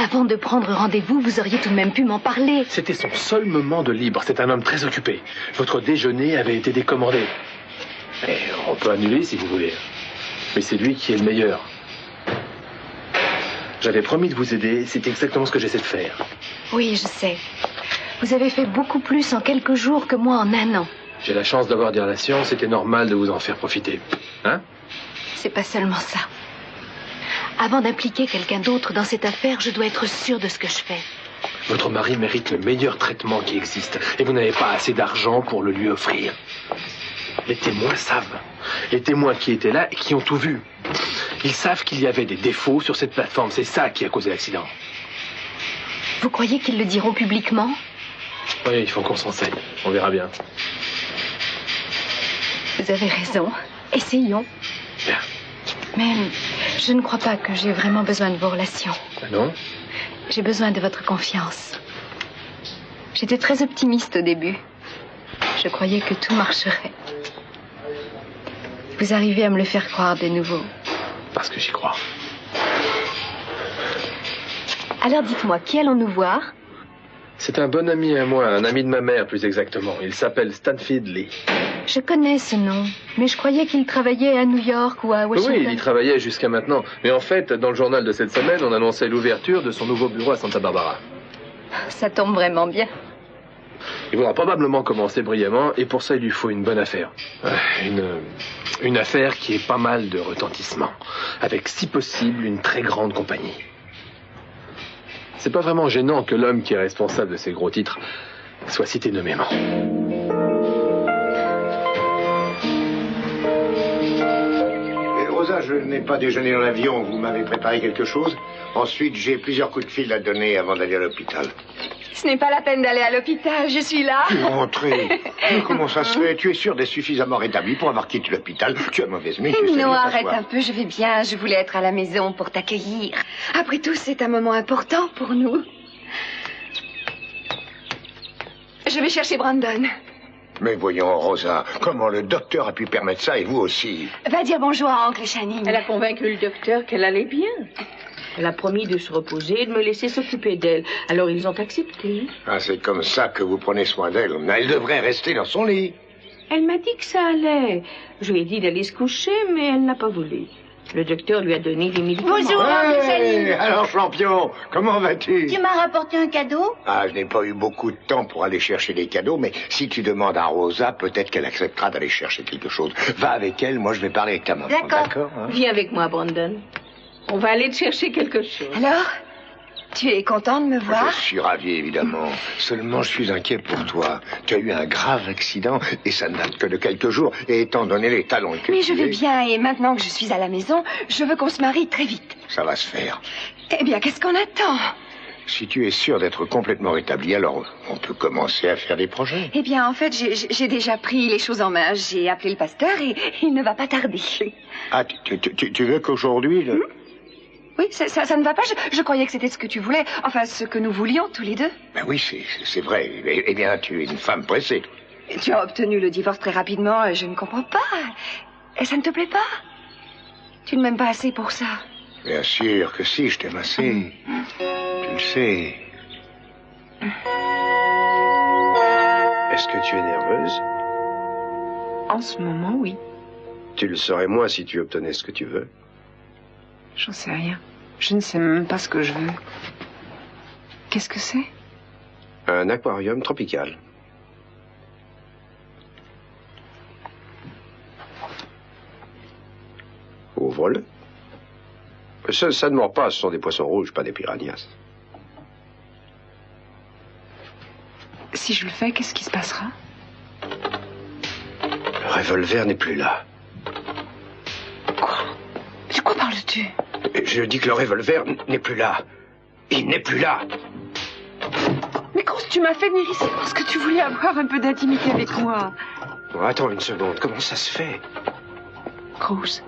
Avant de prendre rendez-vous, vous auriez tout de même pu m'en parler. C'était son seul moment de libre. C'est un homme très occupé. Votre déjeuner avait été décommandé. Et on peut annuler si vous voulez. Mais c'est lui qui est le meilleur. J'avais promis de vous aider. C'est exactement ce que j'essaie de faire. Oui, je sais. Vous avez fait beaucoup plus en quelques jours que moi en un an. J'ai la chance d'avoir des relations. C'était normal de vous en faire profiter. Hein? C'est pas seulement ça. Avant d'impliquer quelqu'un d'autre dans cette affaire, je dois être sûre de ce que je fais. Votre mari mérite le meilleur traitement qui existe. Et vous n'avez pas assez d'argent pour le lui offrir. Les témoins savent. Les témoins qui étaient là et qui ont tout vu. Ils savent qu'il y avait des défauts sur cette plateforme. C'est ça qui a causé l'accident. Vous croyez qu'ils le diront publiquement? Oui, il faut qu'on s'en saigne. On verra bien. Vous avez raison. Essayons. Bien. Mais je ne crois pas que j'ai vraiment besoin de vos relations. Ah non? J'ai besoin de votre confiance. J'étais très optimiste au début. Je croyais que tout marcherait. Vous arrivez à me le faire croire de nouveau. Parce que j'y crois. Alors dites-moi, qui allons-nous voir? C'est un bon ami à moi, un ami de ma mère plus exactement. Il s'appelle Stanfield Lee. Je connais ce nom, mais je croyais qu'il travaillait à New York ou à Washington. Oui, il y travaillait jusqu'à maintenant. Mais en fait, dans le journal de cette semaine, on annonçait l'ouverture de son nouveau bureau à Santa Barbara. Ça tombe vraiment bien. Il voudra probablement commencer brillamment, et pour ça, il lui faut une bonne affaire. Une affaire qui ait pas mal de retentissement, avec, si possible, une très grande compagnie. C'est pas vraiment gênant que l'homme qui est responsable de ces gros titres soit cité nommément. Rosa, je n'ai pas déjeuné dans l'avion. Vous m'avez préparé quelque chose. Ensuite, j'ai plusieurs coups de fil à donner avant d'aller à l'hôpital. Ce n'est pas la peine d'aller à l'hôpital, je suis là. Tu es rentré. Mais comment ça se fait? Tu es sûr d'être suffisamment rétabli pour avoir quitté l'hôpital? Tu as mauvaise mine. Tu sais Non, bien arrête t'asseoir. un peu, je vais bien. Je voulais être à la maison pour t'accueillir. Après tout, c'est un moment important pour nous. Je vais chercher Brandon. Mais voyons, Rosa, comment le docteur a pu permettre ça et vous aussi? Va dire bonjour à Oncle Channing. Elle a convaincu le docteur qu'elle allait bien. Elle a promis de se reposer et de me laisser s'occuper d'elle. Alors ils ont accepté. Ah, c'est comme ça que vous prenez soin d'elle. Elle devrait rester dans son lit. Elle m'a dit que ça allait. Je lui ai dit d'aller se coucher, mais elle n'a pas voulu. Le docteur lui a donné des médicaments. Bonjour, Oncle Channing. Alors, champion, comment vas-tu? Tu m'as rapporté un cadeau? Ah, je n'ai pas eu beaucoup de temps pour aller chercher des cadeaux, mais si tu demandes à Rosa, peut-être qu'elle acceptera d'aller chercher quelque chose. Va avec elle, moi je vais parler avec ta maman. D'accord. Hein? Viens avec moi, Brandon. On va aller te chercher quelque chose. Alors, tu es content de me voir? Je suis ravi, évidemment. Seulement, je suis inquiet pour toi. Tu as eu un grave accident, et ça ne date que de quelques jours. Et étant donné les talons que Mais tu je vais es, bien, et maintenant que je suis à la maison, je veux qu'on se marie très vite. ça va se faire. Eh bien, qu'est-ce qu'on attend? Si tu es sûr d'être complètement rétabli, alors on peut commencer à faire des projets. Eh bien, en fait, j'ai déjà pris les choses en main. J'ai appelé le pasteur et il ne va pas tarder. Ah, tu veux qu'aujourd'hui... Oui, ça ne va pas. Je croyais que c'était ce que tu voulais. Enfin, ce que nous voulions tous les deux. Ben oui, c'est vrai. Eh bien, tu es une femme pressée. Et tu as obtenu le divorce très rapidement et je ne comprends pas. Et ça ne te plaît pas? Tu ne m'aimes pas assez pour ça. Bien sûr que si, je t'aime assez. Tu le sais. Est-ce que tu es nerveuse? En ce moment, oui. Tu le serais moins si tu obtenais ce que tu veux. J'en sais rien. Je ne sais même pas ce que je veux. Qu'est-ce que c'est? Un aquarium tropical. Ouvre-le. Ça ne mord pas, ce sont des poissons rouges, pas des piranhas. Si je le fais, qu'est-ce qui se passera? Le revolver n'est plus là. Quoi? De quoi parles-tu? Je dis que le revolver n'est plus là. Il n'est plus là. Mais Cruz, tu m'as fait venir ici parce que tu voulais avoir un peu d'intimité avec moi. Bon, attends une seconde, comment ça se fait? Cruz.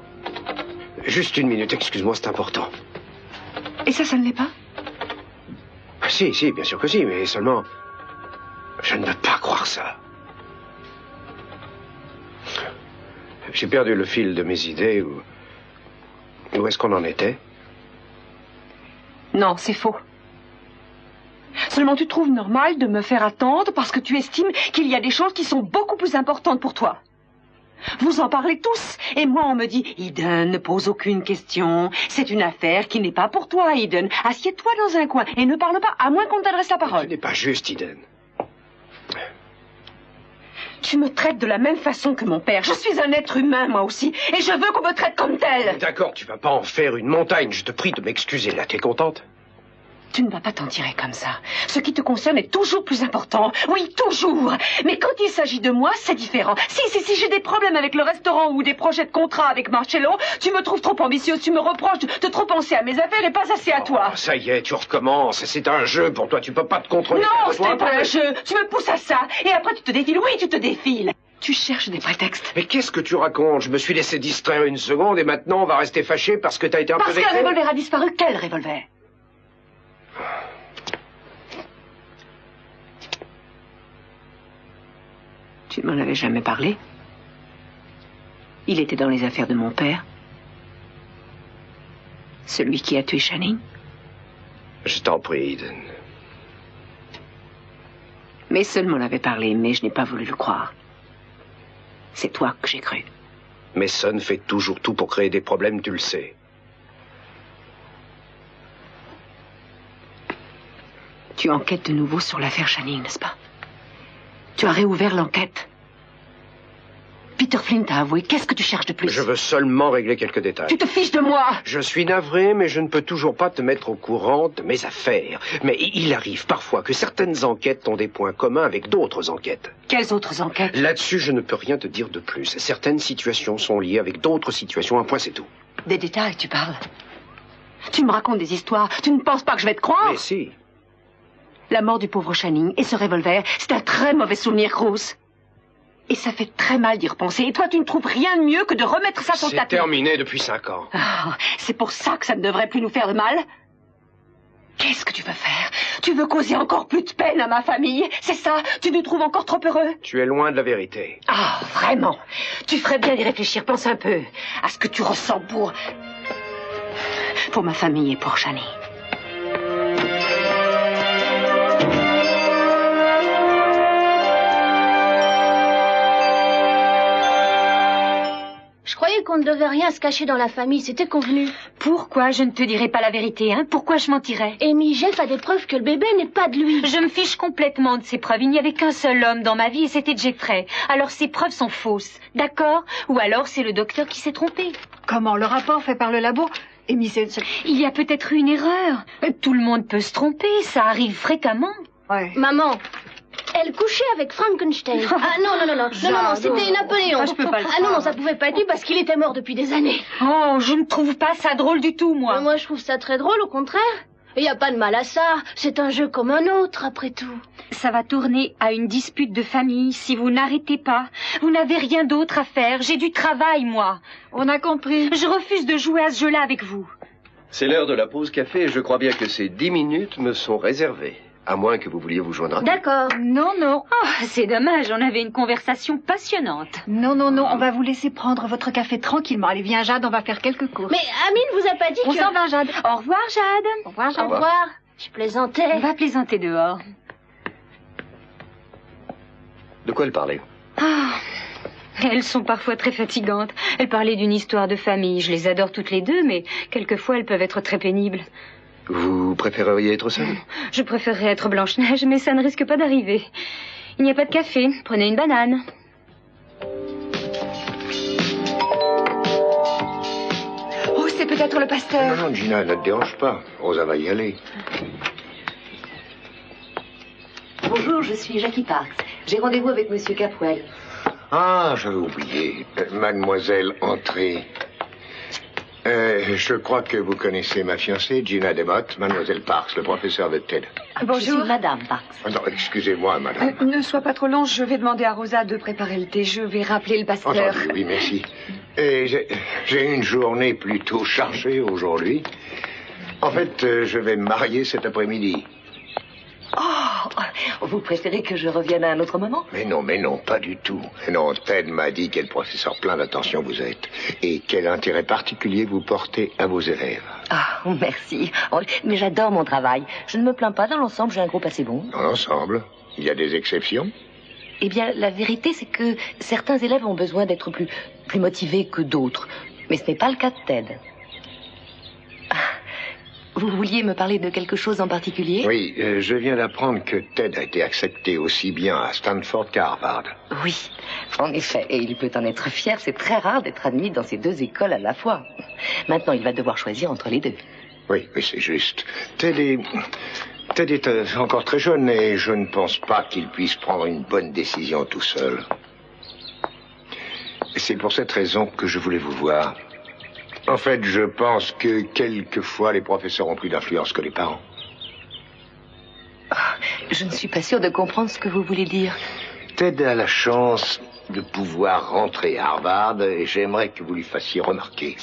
Juste une minute, excuse-moi, c'est important. Et ça ne l'est pas? Si, bien sûr que si, mais seulement... Je ne peux pas croire ça. J'ai perdu le fil de mes idées. Où est-ce qu'on en était? Non, c'est faux. Seulement tu trouves normal de me faire attendre parce que tu estimes qu'il y a des choses qui sont beaucoup plus importantes pour toi. Vous en parlez tous, et moi on me dit « Eden, ne pose aucune question, c'est une affaire qui n'est pas pour toi, Eden. Assieds-toi dans un coin et ne parle pas, à moins qu'on t'adresse la parole. » Ce n'est pas juste, Eden. Tu me traites de la même façon que mon père. Je suis un être humain, moi aussi, et je veux qu'on me traite comme tel. D'accord, tu vas pas en faire une montagne, je te prie de m'excuser. Là, t'es contente? Tu ne vas pas t'en tirer comme ça. Ce qui te concerne est toujours plus important. Oui, toujours. Mais quand il s'agit de moi, c'est différent. Si j'ai des problèmes avec le restaurant ou des projets de contrat avec Marcello, tu me trouves trop ambitieuse, tu me reproches de trop penser à mes affaires et pas assez à toi. Oh, ça y est, tu recommences. C'est un jeu pour toi, tu peux pas te contrôler. Non, ce n'est pas un jeu. Tu me pousses à ça. Et après, tu te défiles. Oui, tu te défiles. Tu cherches des prétextes. Mais qu'est-ce que tu racontes? Je me suis laissé distraire une seconde et maintenant on va rester fâché parce que t'as été un peu... Parce qu'un revolver a disparu. Quel revolver? Tu ne m'en avais jamais parlé. Il était dans les affaires de mon père. Celui qui a tué Channing. Je t'en prie, Eden. Mason m'en avait parlé, mais je n'ai pas voulu le croire. C'est toi que j'ai cru. Mason fait toujours tout pour créer des problèmes, tu le sais. Tu enquêtes de nouveau sur l'affaire Channing, n'est-ce pas? Tu as réouvert l'enquête. Peter Flint a avoué. Qu'est-ce que tu cherches de plus? Je veux seulement régler quelques détails. Tu te fiches de moi! Je suis navré, mais je ne peux toujours pas te mettre au courant de mes affaires. Mais il arrive parfois que certaines enquêtes ont des points communs avec d'autres enquêtes. Quelles autres enquêtes? Là-dessus, je ne peux rien te dire de plus. Certaines situations sont liées avec d'autres situations. Un point, c'est tout. Des détails, tu parles. Tu me racontes des histoires. Tu ne penses pas que je vais te croire? Mais si. La mort du pauvre Channing et ce revolver, c'est un très mauvais souvenir, Cruz. Et ça fait très mal d'y repenser. Et toi, tu ne trouves rien de mieux que de remettre ça sur le tapis. C'est terminé depuis 5 ans. Ah, c'est pour ça que ça ne devrait plus nous faire de mal? Qu'est-ce que tu veux faire? Tu veux causer encore plus de peine à ma famille? C'est ça? Tu nous trouves encore trop heureux? Tu es loin de la vérité. Ah, vraiment? Tu ferais bien d'y réfléchir. Pense un peu à ce que tu ressens pour ma famille et pour Channing. Je croyais qu'on ne devait rien se cacher dans la famille, c'était convenu. Pourquoi je ne te dirai pas la vérité, hein? Pourquoi je mentirais? Amy, Jeff a des preuves que le bébé n'est pas de lui. Je me fiche complètement de ces preuves. Il n'y avait qu'un seul homme dans ma vie et c'était Jeffrey. Alors ces preuves sont fausses, d'accord? Ou alors c'est le docteur qui s'est trompé. Comment? Le rapport fait par le labo? Amy, il y a peut-être eu une erreur. Tout le monde peut se tromper, ça arrive fréquemment. Ouais. Maman, elle couchait avec Frankenstein. Ah non, c'était Napoléon. Ah, je peux pas le non, ça pouvait pas être lui parce qu'il était mort depuis des années. Oh, je ne trouve pas ça drôle du tout, moi. Mais moi, je trouve ça très drôle, au contraire. Il n'y a pas de mal à ça. C'est un jeu comme un autre, après tout. Ça va tourner à une dispute de famille si vous n'arrêtez pas. Vous n'avez rien d'autre à faire. J'ai du travail, moi. On a compris. Je refuse de jouer à ce jeu-là avec vous. C'est l'heure de la pause café et je crois bien que ces 10 minutes me sont réservées. À moins que vous vouliez vous joindre. D'accord. Non. Oh, c'est dommage, on avait une conversation passionnante. Non, on va vous laisser prendre votre café tranquillement. Allez, viens, Jade, on va faire quelques courses. Mais Amine vous a pas dit On s'en va, Jade. Au revoir, Jade. Au revoir, Jade. Au revoir. Je plaisantais. On va plaisanter dehors. De quoi elle parlait? Ah, elles sont parfois très fatigantes. Elles parlaient d'une histoire de famille. Je les adore toutes les deux, mais quelquefois elles peuvent être très pénibles. Vous préféreriez être seule? Je préférerais être Blanche-Neige, mais ça ne risque pas d'arriver. Il n'y a pas de café. Prenez une banane. Oh, c'est peut-être le pasteur. Non, Gina, ne te dérange pas. Rosa va y aller. Bonjour, je suis Jackie Parks. J'ai rendez-vous avec Monsieur Capwell. Ah, j'avais oublié. Mademoiselle, entrez. Je crois que vous connaissez ma fiancée, Gina DeMott, Mademoiselle Parks, le professeur de TED. Je suis Madame Parks. Oh, non, excusez-moi, madame. Ne sois pas trop long, je vais demander à Rosa de préparer le thé. Je vais rappeler le pasteur. Entendu, oui, merci. Et j'ai une journée plutôt chargée aujourd'hui. En fait, je vais me marier cet après-midi. Oh, vous préférez que je revienne à un autre moment? Mais non, pas du tout. Non, Ted m'a dit quel professeur plein d'attention vous êtes et quel intérêt particulier vous portez à vos élèves. Ah, merci. Oh, mais j'adore mon travail. Je ne me plains pas. Dans l'ensemble, j'ai un groupe assez bon. Dans l'ensemble, il y a des exceptions? Eh bien, la vérité, c'est que certains élèves ont besoin d'être plus motivés que d'autres. Mais ce n'est pas le cas de Ted. Vous vouliez me parler de quelque chose en particulier? Oui, je viens d'apprendre que Ted a été accepté aussi bien à Stanford qu'à Harvard. Oui, en effet, et il peut en être fier. C'est très rare d'être admis dans ces deux écoles à la fois. Maintenant, il va devoir choisir entre les deux. Oui, c'est juste. Ted est encore très jeune et je ne pense pas qu'il puisse prendre une bonne décision tout seul. C'est pour cette raison que je voulais vous voir. En fait, je pense que quelquefois les professeurs ont plus d'influence que les parents. Je ne suis pas sûre de comprendre ce que vous voulez dire. Ted a la chance de pouvoir rentrer à Harvard et j'aimerais que vous lui fassiez remarquer.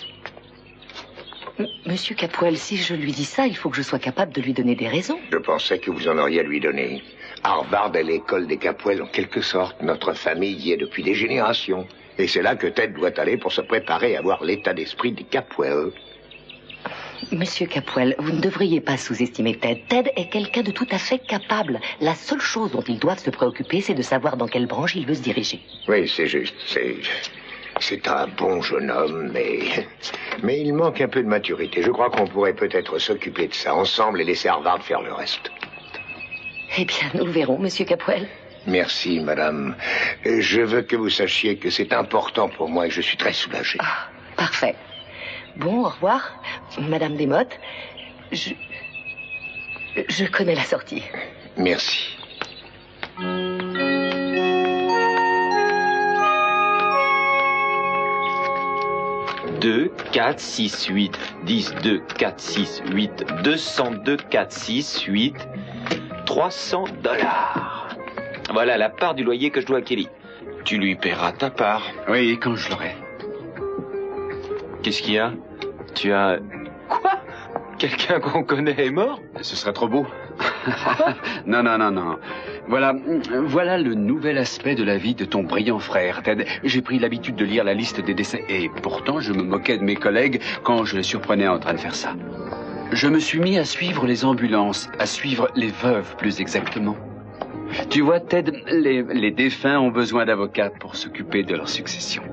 Monsieur Capwell, si je lui dis ça, il faut que je sois capable de lui donner des raisons. Je pensais que vous en auriez à lui donner. Harvard est l'école des Capwell en quelque sorte. Notre famille y est depuis des générations. Et c'est là que Ted doit aller pour se préparer à voir l'état d'esprit des Capwell. Monsieur Capwell, vous ne devriez pas sous-estimer Ted. Ted est quelqu'un de tout à fait capable. La seule chose dont ils doivent se préoccuper, c'est de savoir dans quelle branche il veut se diriger. Oui, c'est juste. C'est un bon jeune homme, mais il manque un peu de maturité. Je crois qu'on pourrait peut-être s'occuper de ça ensemble et laisser Harvard faire le reste. Eh bien, nous verrons, monsieur Capwell. Merci, madame. Je veux que vous sachiez que c'est important pour moi et je suis très soulagé. Ah, parfait. Bon, au revoir, madame Desmottes. Je connais la sortie. Merci. 2, 4, 6, 8, 10, 2, 4, 6, 8, 202, 4, 6, 8, $300. Voilà la part du loyer que je dois à Kelly. Tu lui paieras ta part. Oui, quand je l'aurai. Qu'est-ce qu'il y a? Tu as... Quoi? Quelqu'un qu'on connaît est mort? Ce serait trop beau. Non. Voilà le nouvel aspect de la vie de ton brillant frère, Ted. J'ai pris l'habitude de lire la liste des décès et pourtant je me moquais de mes collègues quand je les surprenais en train de faire ça. Je me suis mis à suivre les ambulances, à suivre les veuves plus exactement. Tu vois, Ted, les défunts ont besoin d'avocats pour s'occuper de leur succession.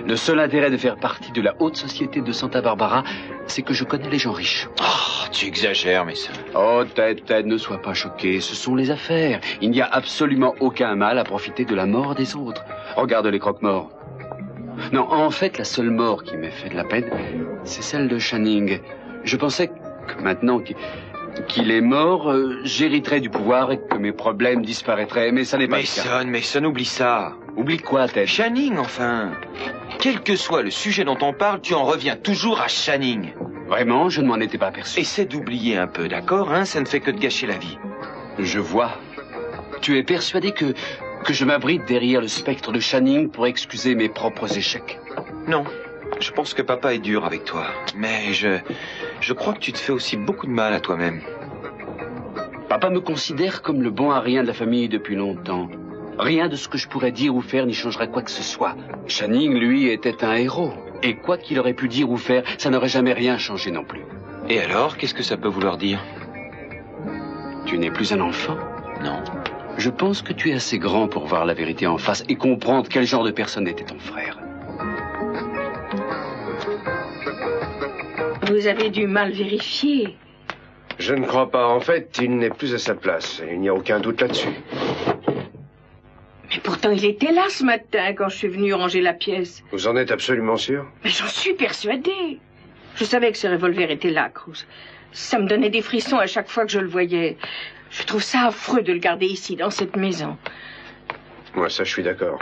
Le seul intérêt de faire partie de la haute société de Santa Barbara, c'est que je connais les gens riches. Oh, tu exagères, mais ça... Oh, Ted, ne sois pas choqué. Ce sont les affaires. Il n'y a absolument aucun mal à profiter de la mort des autres. Regarde les croque-morts. Non, en fait, la seule mort qui m'ait fait de la peine, c'est celle de Channing. Je pensais que maintenant qu'il est mort, j'hériterais du pouvoir et que mes problèmes disparaîtraient, mais ça n'est pas le cas. Mason, oublie ça. Oublie quoi, Ted? Channing, enfin. Quel que soit le sujet dont on parle, tu en reviens toujours à Channing. Vraiment, je ne m'en étais pas aperçu. Essaie d'oublier un peu, d'accord, hein? Ça ne fait que de gâcher la vie. Je vois. Tu es persuadé que je m'abrite derrière le spectre de Channing pour excuser mes propres échecs? Non. Je pense que papa est dur avec toi. Mais je crois que tu te fais aussi beaucoup de mal à toi-même. Papa me considère comme le bon à rien de la famille depuis longtemps. Rien de ce que je pourrais dire ou faire n'y changerait quoi que ce soit. Channing, lui, était un héros. Et quoi qu'il aurait pu dire ou faire, ça n'aurait jamais rien changé non plus. Et alors, qu'est-ce que ça peut vouloir dire? Tu n'es plus un enfant? Non. Je pense que tu es assez grand pour voir la vérité en face et comprendre quel genre de personne était ton frère. Vous avez dû mal vérifier. Je ne crois pas. En fait, il n'est plus à sa place. Il n'y a aucun doute là-dessus. Mais pourtant, il était là ce matin quand je suis venue ranger la pièce. Vous en êtes absolument sûr? Mais j'en suis persuadée. Je savais que ce revolver était là, Cruz. Ça me donnait des frissons à chaque fois que je le voyais. Je trouve ça affreux de le garder ici, dans cette maison. Moi, ça, je suis d'accord.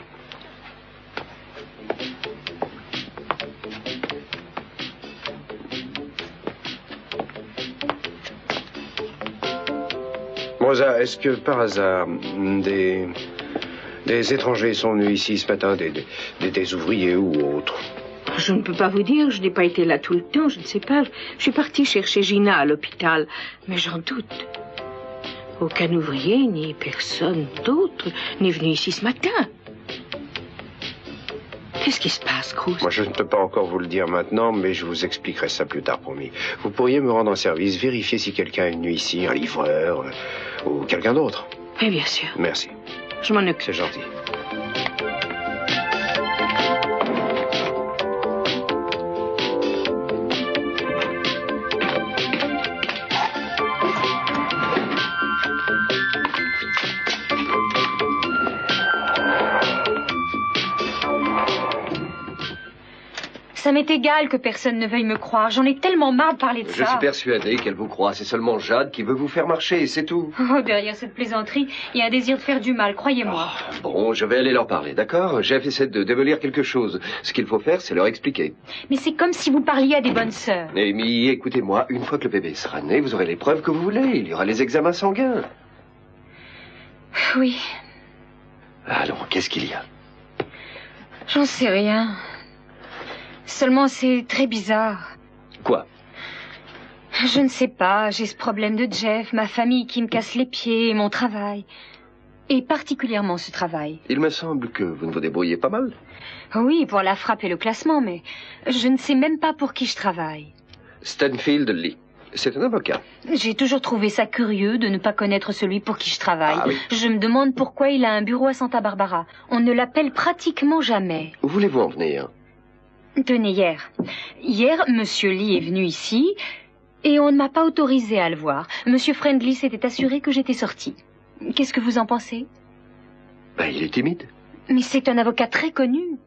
Rosa, est-ce que par hasard des étrangers sont venus ici ce matin, des ouvriers ou autres? Je ne peux pas vous dire, je n'ai pas été là tout le temps, je ne sais pas. Je suis partie chercher Gina à l'hôpital, mais j'en doute. Aucun ouvrier, ni personne d'autre n'est venu ici ce matin. Qu'est-ce qui se passe, Cruz? Moi, je ne peux pas encore vous le dire maintenant, mais je vous expliquerai ça plus tard, promis. Vous pourriez me rendre un service, vérifier si quelqu'un est venu ici, un livreur ou quelqu'un d'autre. Oui, bien sûr. Merci. Je m'en occupe. C'est gentil. Ça m'est égal que personne ne veuille me croire. J'en ai tellement marre de parler de ça. Je suis persuadé qu'elle vous croit. C'est seulement Jade qui veut vous faire marcher, c'est tout. Oh, derrière cette plaisanterie, il y a un désir de faire du mal, croyez-moi. Bon, je vais aller leur parler, d'accord? Jeff essaie de démolir quelque chose. Ce qu'il faut faire, c'est leur expliquer. Mais c'est comme si vous parliez à des bonnes sœurs. Amy, écoutez-moi, une fois que le bébé sera né, vous aurez les preuves que vous voulez. Il y aura les examens sanguins. Oui. Alors, qu'est-ce qu'il y a? J'en sais rien. Seulement, c'est très bizarre. Quoi? Je ne sais pas. J'ai ce problème de Jeff, ma famille qui me casse les pieds, et mon travail. Et particulièrement ce travail. Il me semble que vous ne vous débrouillez pas mal. Oui, pour la frappe et le classement, mais je ne sais même pas pour qui je travaille. Stanfield Lee. C'est un avocat. J'ai toujours trouvé ça curieux de ne pas connaître celui pour qui je travaille. Ah, oui. Je me demande pourquoi il a un bureau à Santa Barbara. On ne l'appelle pratiquement jamais. Où voulez-vous en venir? Tenez, hier, Monsieur Lee est venu ici et on ne m'a pas autorisé à le voir. Monsieur Friendly s'était assuré que j'étais sortie. Qu'est-ce que vous en pensez? Il est timide. Mais c'est un avocat très connu.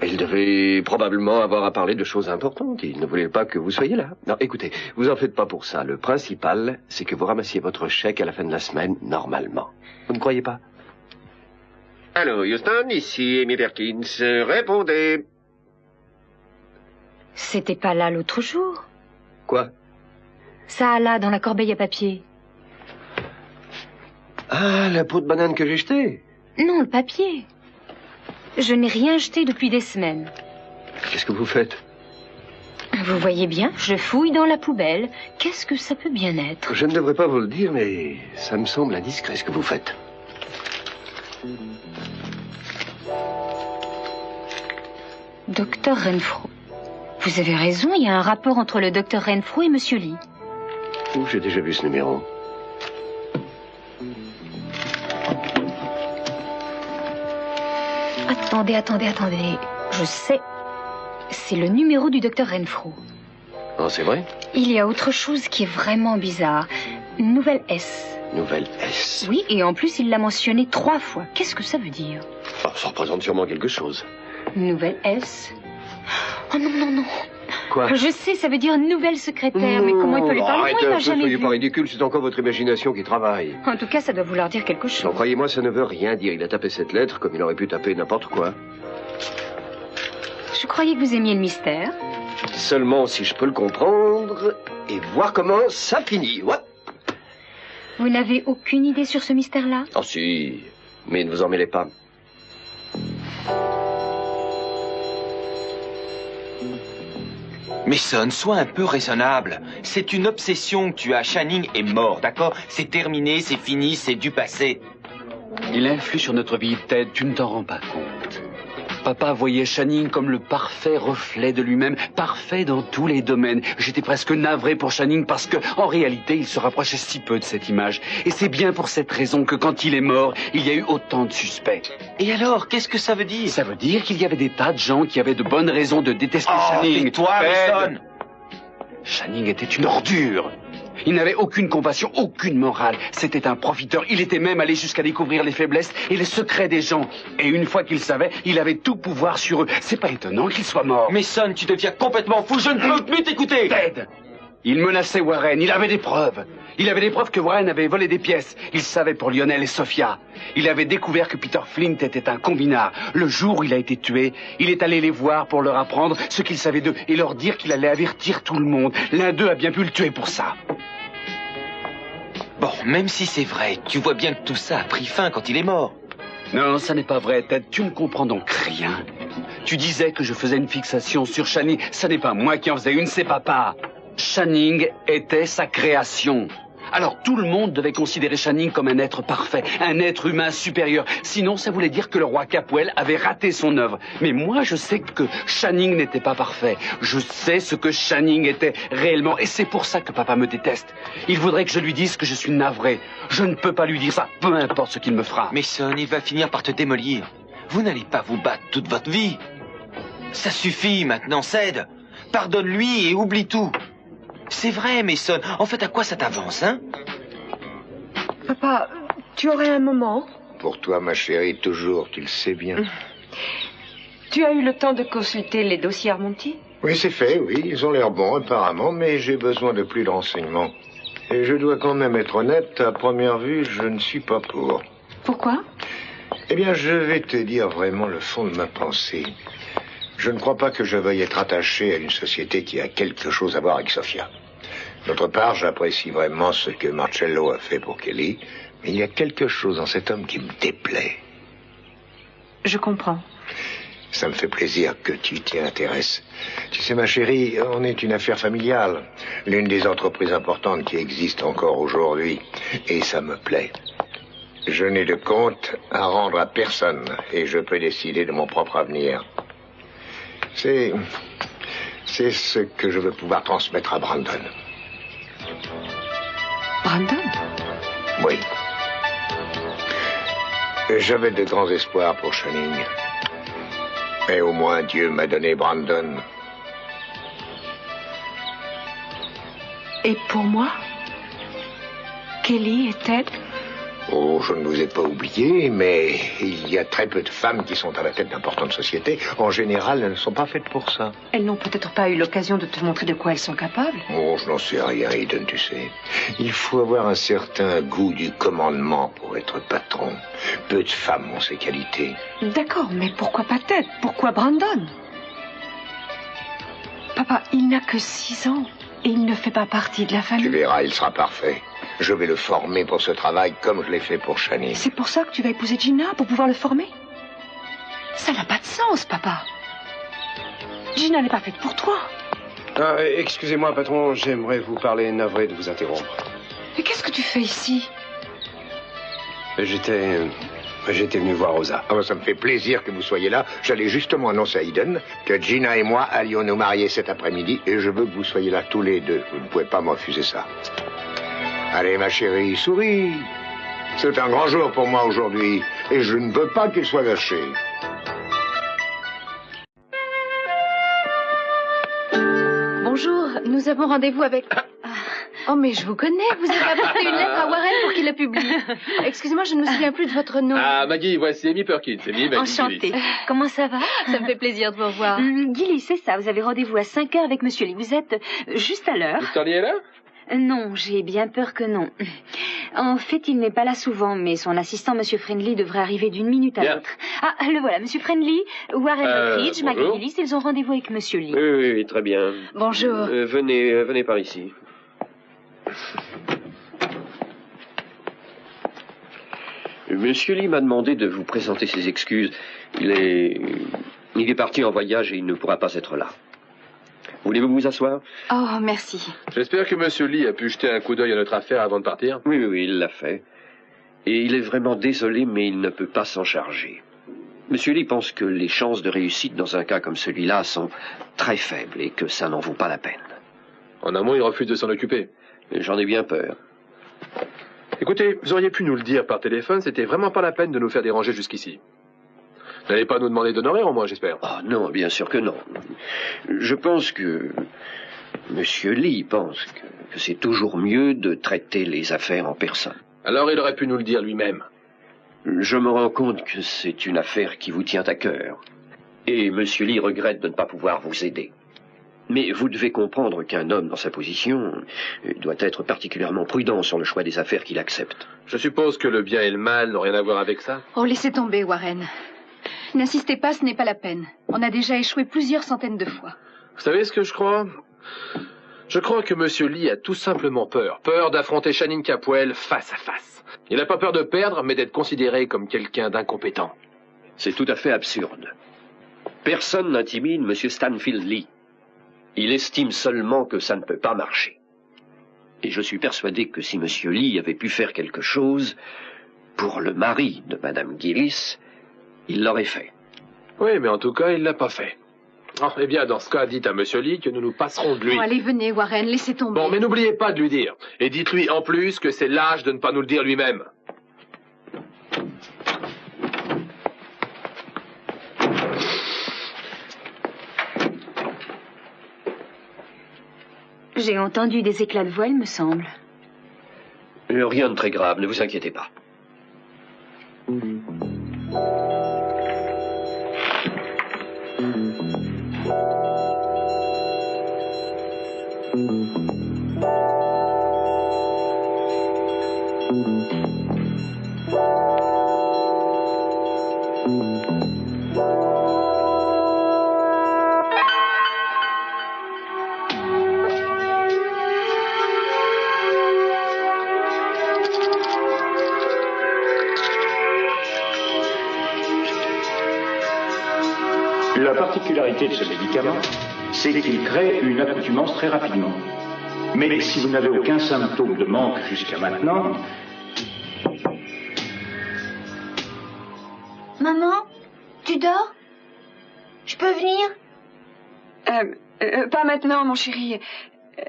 Il devait probablement avoir à parler de choses importantes. Il ne voulait pas que vous soyez là. Non, écoutez, vous en faites pas pour ça. Le principal, c'est que vous ramassiez votre chèque à la fin de la semaine, normalement. Vous ne croyez pas? Allô, Houston, ici Amy Perkins. Répondez. C'était pas là l'autre jour? Quoi? Ça, là, dans la corbeille à papier. Ah, la peau de banane que j'ai jetée? Non, le papier. Je n'ai rien jeté depuis des semaines. Qu'est-ce que vous faites? Vous voyez bien, je fouille dans la poubelle. Qu'est-ce que ça peut bien être? Je ne devrais pas vous le dire, mais ça me semble indiscret ce que vous faites. Docteur Renfro. Vous avez raison, il y a un rapport entre le docteur Renfro et Monsieur Lee. Oh, j'ai déjà vu ce numéro. Attendez. Je sais. C'est le numéro du docteur Renfro. Oh, c'est vrai? Il y a autre chose qui est vraiment bizarre. Nouvelle S. Nouvelle S. Oui, et en plus, il l'a mentionné 3 fois. Qu'est-ce que ça veut dire? Oh, ça représente sûrement quelque chose. Nouvelle S. Oh non. Quoi? Je sais, ça veut dire nouvelle secrétaire, mais comment il peut lui parler? Arrêtez Moi, il un m'a peu, jamais soyez vu. pas ridicule, c'est encore votre imagination qui travaille. En tout cas, ça doit vouloir dire quelque chose. Non, croyez-moi, ça ne veut rien dire. Il a tapé cette lettre comme il aurait pu taper n'importe quoi. Je croyais que vous aimiez le mystère. Seulement si je peux le comprendre et voir comment ça finit. Ouais. Vous n'avez aucune idée sur ce mystère-là? Oh si, mais ne vous en mêlez pas. Mason, sois un peu raisonnable. C'est une obsession que tu as. Channing est mort, d'accord? C'est terminé, c'est fini, c'est du passé. Il influe sur notre vie, Ted, tu ne t'en rends pas compte. Papa voyait Channing comme le parfait reflet de lui-même, parfait dans tous les domaines. J'étais presque navré pour Channing parce que, en réalité, il se rapprochait si peu de cette image. Et c'est bien pour cette raison que quand il est mort, il y a eu autant de suspects. Et alors, qu'est-ce que ça veut dire? Ça veut dire qu'il y avait des tas de gens qui avaient de bonnes raisons de détester Channing. Tais-toi, Mason! Channing était une ordure. Il n'avait aucune compassion, aucune morale. C'était un profiteur. Il était même allé jusqu'à découvrir les faiblesses et les secrets des gens. Et une fois qu'il savait, il avait tout pouvoir sur eux. C'est pas étonnant qu'il soit mort. Mason, tu deviens complètement fou. Je ne peux plus t'écouter. Ted! Il menaçait Warren. Il avait des preuves. Il avait des preuves que Warren avait volé des pièces. Il savait pour Lionel et Sophia. Il avait découvert que Peter Flint était un combinard. Le jour où il a été tué, il est allé les voir pour leur apprendre ce qu'il savait d'eux et leur dire qu'il allait avertir tout le monde. L'un d'eux a bien pu le tuer pour ça. Bon, même si c'est vrai, tu vois bien que tout ça a pris fin quand il est mort. Non, ça n'est pas vrai, Ted. Tu ne comprends donc rien. Tu disais que je faisais une fixation sur Channing. Ce n'est pas moi qui en faisais une, c'est papa. Channing était sa création. Alors tout le monde devait considérer Channing comme un être parfait, un être humain supérieur. Sinon, ça voulait dire que le roi Capwell avait raté son œuvre. Mais moi, je sais que Channing n'était pas parfait. Je sais ce que Channing était réellement. Et c'est pour ça que papa me déteste. Il voudrait que je lui dise que je suis navré. Je ne peux pas lui dire ça, peu importe ce qu'il me fera. Mason, il va finir par te démolir. Vous n'allez pas vous battre toute votre vie. Ça suffit maintenant, cède. Pardonne-lui et oublie tout. C'est vrai, Mason. En fait, à quoi ça t'avance, hein? Papa, tu aurais un moment? Pour toi, ma chérie, toujours, tu le sais bien. Tu as eu le temps de consulter les dossiers Armonti? Oui, c'est fait, oui. Ils ont l'air bons, apparemment, mais j'ai besoin de plus de renseignements. Et je dois quand même être honnête, à première vue, je ne suis pas pour. Pourquoi? Eh bien, je vais te dire vraiment le fond de ma pensée. Je ne crois pas que je veuille être attaché à une société qui a quelque chose à voir avec Sophia. D'autre part, j'apprécie vraiment ce que Marcello a fait pour Kelly, mais il y a quelque chose dans cet homme qui me déplaît. Je comprends. Ça me fait plaisir que tu t'y intéresses. Tu sais, ma chérie, on est une affaire familiale, l'une des entreprises importantes qui existent encore aujourd'hui, et ça me plaît. Je n'ai de compte à rendre à personne, et je peux décider de mon propre avenir. C'est ce que je veux pouvoir transmettre à Brandon. Brandon? Oui. J'avais de grands espoirs pour Channing. Mais au moins Dieu m'a donné Brandon. Et pour moi? Kelly et Ted? Oh, je ne vous ai pas oublié, mais il y a très peu de femmes qui sont à la tête d'importantes sociétés. En général, elles ne sont pas faites pour ça. Elles n'ont peut-être pas eu l'occasion de te montrer de quoi elles sont capables. Oh, je n'en sais rien, Eden, tu sais. Il faut avoir un certain goût du commandement pour être patron. Peu de femmes ont ces qualités. D'accord, mais pourquoi pas Ted? Pourquoi Brandon? Papa, il n'a que 6 ans et il ne fait pas partie de la famille. Tu verras, il sera parfait. Je vais le former pour ce travail comme je l'ai fait pour Channing. C'est pour ça que tu vas épouser Gina, pour pouvoir le former? Ça n'a pas de sens, papa. Gina n'est pas faite pour toi. Excusez-moi, patron, j'aimerais vous parler, navré de vous interrompre. Mais qu'est-ce que tu fais ici? J'étais venu voir Rosa. Ah, ça me fait plaisir que vous soyez là. J'allais justement annoncer à Eden que Gina et moi allions nous marier cet après-midi et je veux que vous soyez là tous les deux. Vous ne pouvez pas me refuser ça. Allez, ma chérie, souris. C'est un grand jour pour moi aujourd'hui et je ne veux pas qu'il soit gâché. Bonjour, nous avons rendez-vous avec... Oh, mais je vous connais, vous avez apporté une lettre à Warren pour qu'il la publie. Excusez-moi, je ne me souviens plus de votre nom. Ah, Maggie, voici Amy Perkins. Enchantée. Comment ça va? Ça me fait plaisir de vous revoir. Gilly, c'est ça, vous avez rendez-vous à 5 heures avec Monsieur Lee. Vous êtes juste à l'heure. Mr. Lee est là? Non, j'ai bien peur que non. En fait, il n'est pas là souvent, mais son assistant, Monsieur Friendly, devrait arriver d'une minute à l'autre. Ah, le voilà, Monsieur Friendly, Warren Lockridge, Maggie Gillis, ils ont rendez-vous avec Monsieur Lee. Oui, très bien. Bonjour. Venez par ici. Monsieur Lee m'a demandé de vous présenter ses excuses. Il est parti en voyage et il ne pourra pas être là. Voulez-vous vous asseoir? Oh, merci. J'espère que Monsieur Lee a pu jeter un coup d'œil à notre affaire avant de partir. Oui, il l'a fait. Et il est vraiment désolé, mais il ne peut pas s'en charger. Monsieur Lee pense que les chances de réussite dans un cas comme celui-là sont très faibles et que ça n'en vaut pas la peine. En un mot, il refuse de s'en occuper. J'en ai bien peur. Écoutez, vous auriez pu nous le dire par téléphone, c'était vraiment pas la peine de nous faire déranger jusqu'ici. Vous n'allez pas nous demander d'honoraires au moins, j'espère. Ah non, bien sûr que non. Je pense que Monsieur Lee pense que c'est toujours mieux de traiter les affaires en personne. Alors il aurait pu nous le dire lui-même. Je me rends compte que c'est une affaire qui vous tient à cœur. Et Monsieur Lee regrette de ne pas pouvoir vous aider. Mais vous devez comprendre qu'un homme dans sa position doit être particulièrement prudent sur le choix des affaires qu'il accepte. Je suppose que le bien et le mal n'ont rien à voir avec ça? Oh, laissez tomber, Warren. N'insistez pas, ce n'est pas la peine. On a déjà échoué plusieurs centaines de fois. Vous savez ce que je crois? Je crois que Monsieur Lee a tout simplement peur. Peur d'affronter Channing Capwell face à face. Il n'a pas peur de perdre, mais d'être considéré comme quelqu'un d'incompétent. C'est tout à fait absurde. Personne n'intimide Monsieur Stanfield Lee. Il estime seulement que ça ne peut pas marcher. Et je suis persuadé que si Monsieur Lee avait pu faire quelque chose pour le mari de Madame Gillis, il l'aurait fait. Oui, mais en tout cas, il l'a pas fait. Oh, eh bien, dans ce cas, dites à Monsieur Lee que nous nous passerons de lui. Oh, allez, venez, Warren, laissez tomber. Bon, mais n'oubliez pas de lui dire. Et dites-lui en plus que c'est lâche de ne pas nous le dire lui-même. J'ai entendu des éclats de voix, il me semble. Rien de très grave, ne vous inquiétez pas. La particularité de ce médicament, c'est qu'il crée une accoutumance très rapidement. Mais si vous n'avez aucun symptôme de manque jusqu'à maintenant... Maman, tu dors? Je peux venir? Pas maintenant, mon chéri.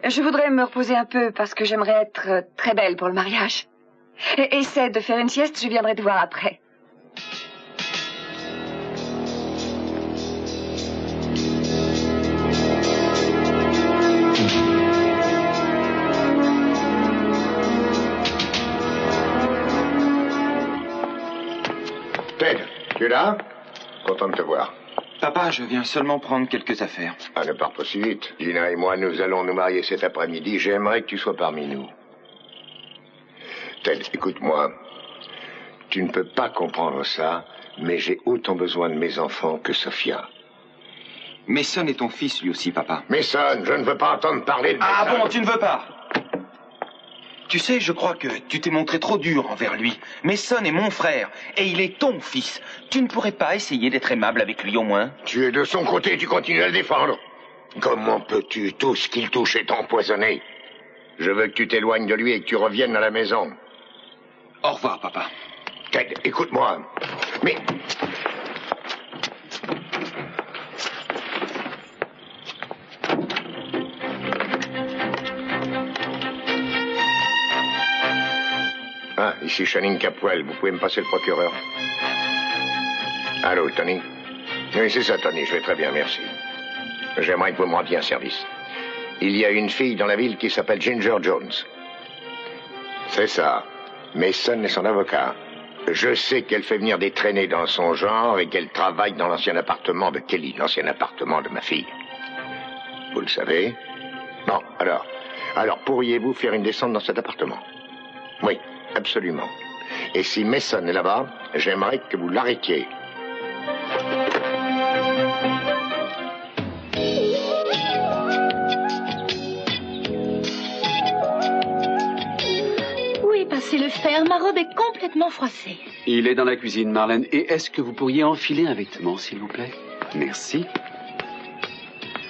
Je voudrais me reposer un peu parce que j'aimerais être très belle pour le mariage. Essaie de faire une sieste, je viendrai te voir après. Ted, tu es là? Content de te voir. Papa, je viens seulement prendre quelques affaires. Ah, ne pars pas si vite. Gina et moi, nous allons nous marier cet après-midi. J'aimerais que tu sois parmi nous. Ted, écoute-moi. Tu ne peux pas comprendre ça, mais j'ai autant besoin de mes enfants que Sophia. Mason est ton fils, lui aussi, papa. Mason, je ne veux pas entendre parler de Mason. Ah bon, tu ne veux pas? Tu sais, je crois que tu t'es montré trop dur envers lui. Mason est mon frère, et il est ton fils. Tu ne pourrais pas essayer d'être aimable avec lui au moins? Tu es de son côté, tu continues à le défendre. Comment peux-tu? Tout ce qu'il touche est empoisonné. Je veux que tu t'éloignes de lui et que tu reviennes à la maison. Au revoir, papa. Ted, écoute-moi. Mais... Ah, ici Channing Capwell. Vous pouvez me passer le procureur? Allô, Tony? Oui, c'est ça, Tony. Je vais très bien, merci. J'aimerais que vous me rendiez un service. Il y a une fille dans la ville qui s'appelle Ginger Jones. C'est ça. Mason est son avocat. Je sais qu'elle fait venir des traînées dans son genre et qu'elle travaille dans l'ancien appartement de Kelly, l'ancien appartement de ma fille. Vous le savez? Bon, alors pourriez-vous faire une descente dans cet appartement? Oui, absolument. Et si Mason est là-bas, j'aimerais que vous l'arrêtiez. Où est passé le fer? Ma robe est complètement froissée. Il est dans la cuisine, Marlène. Et est-ce que vous pourriez enfiler un vêtement, s'il vous plaît? Merci.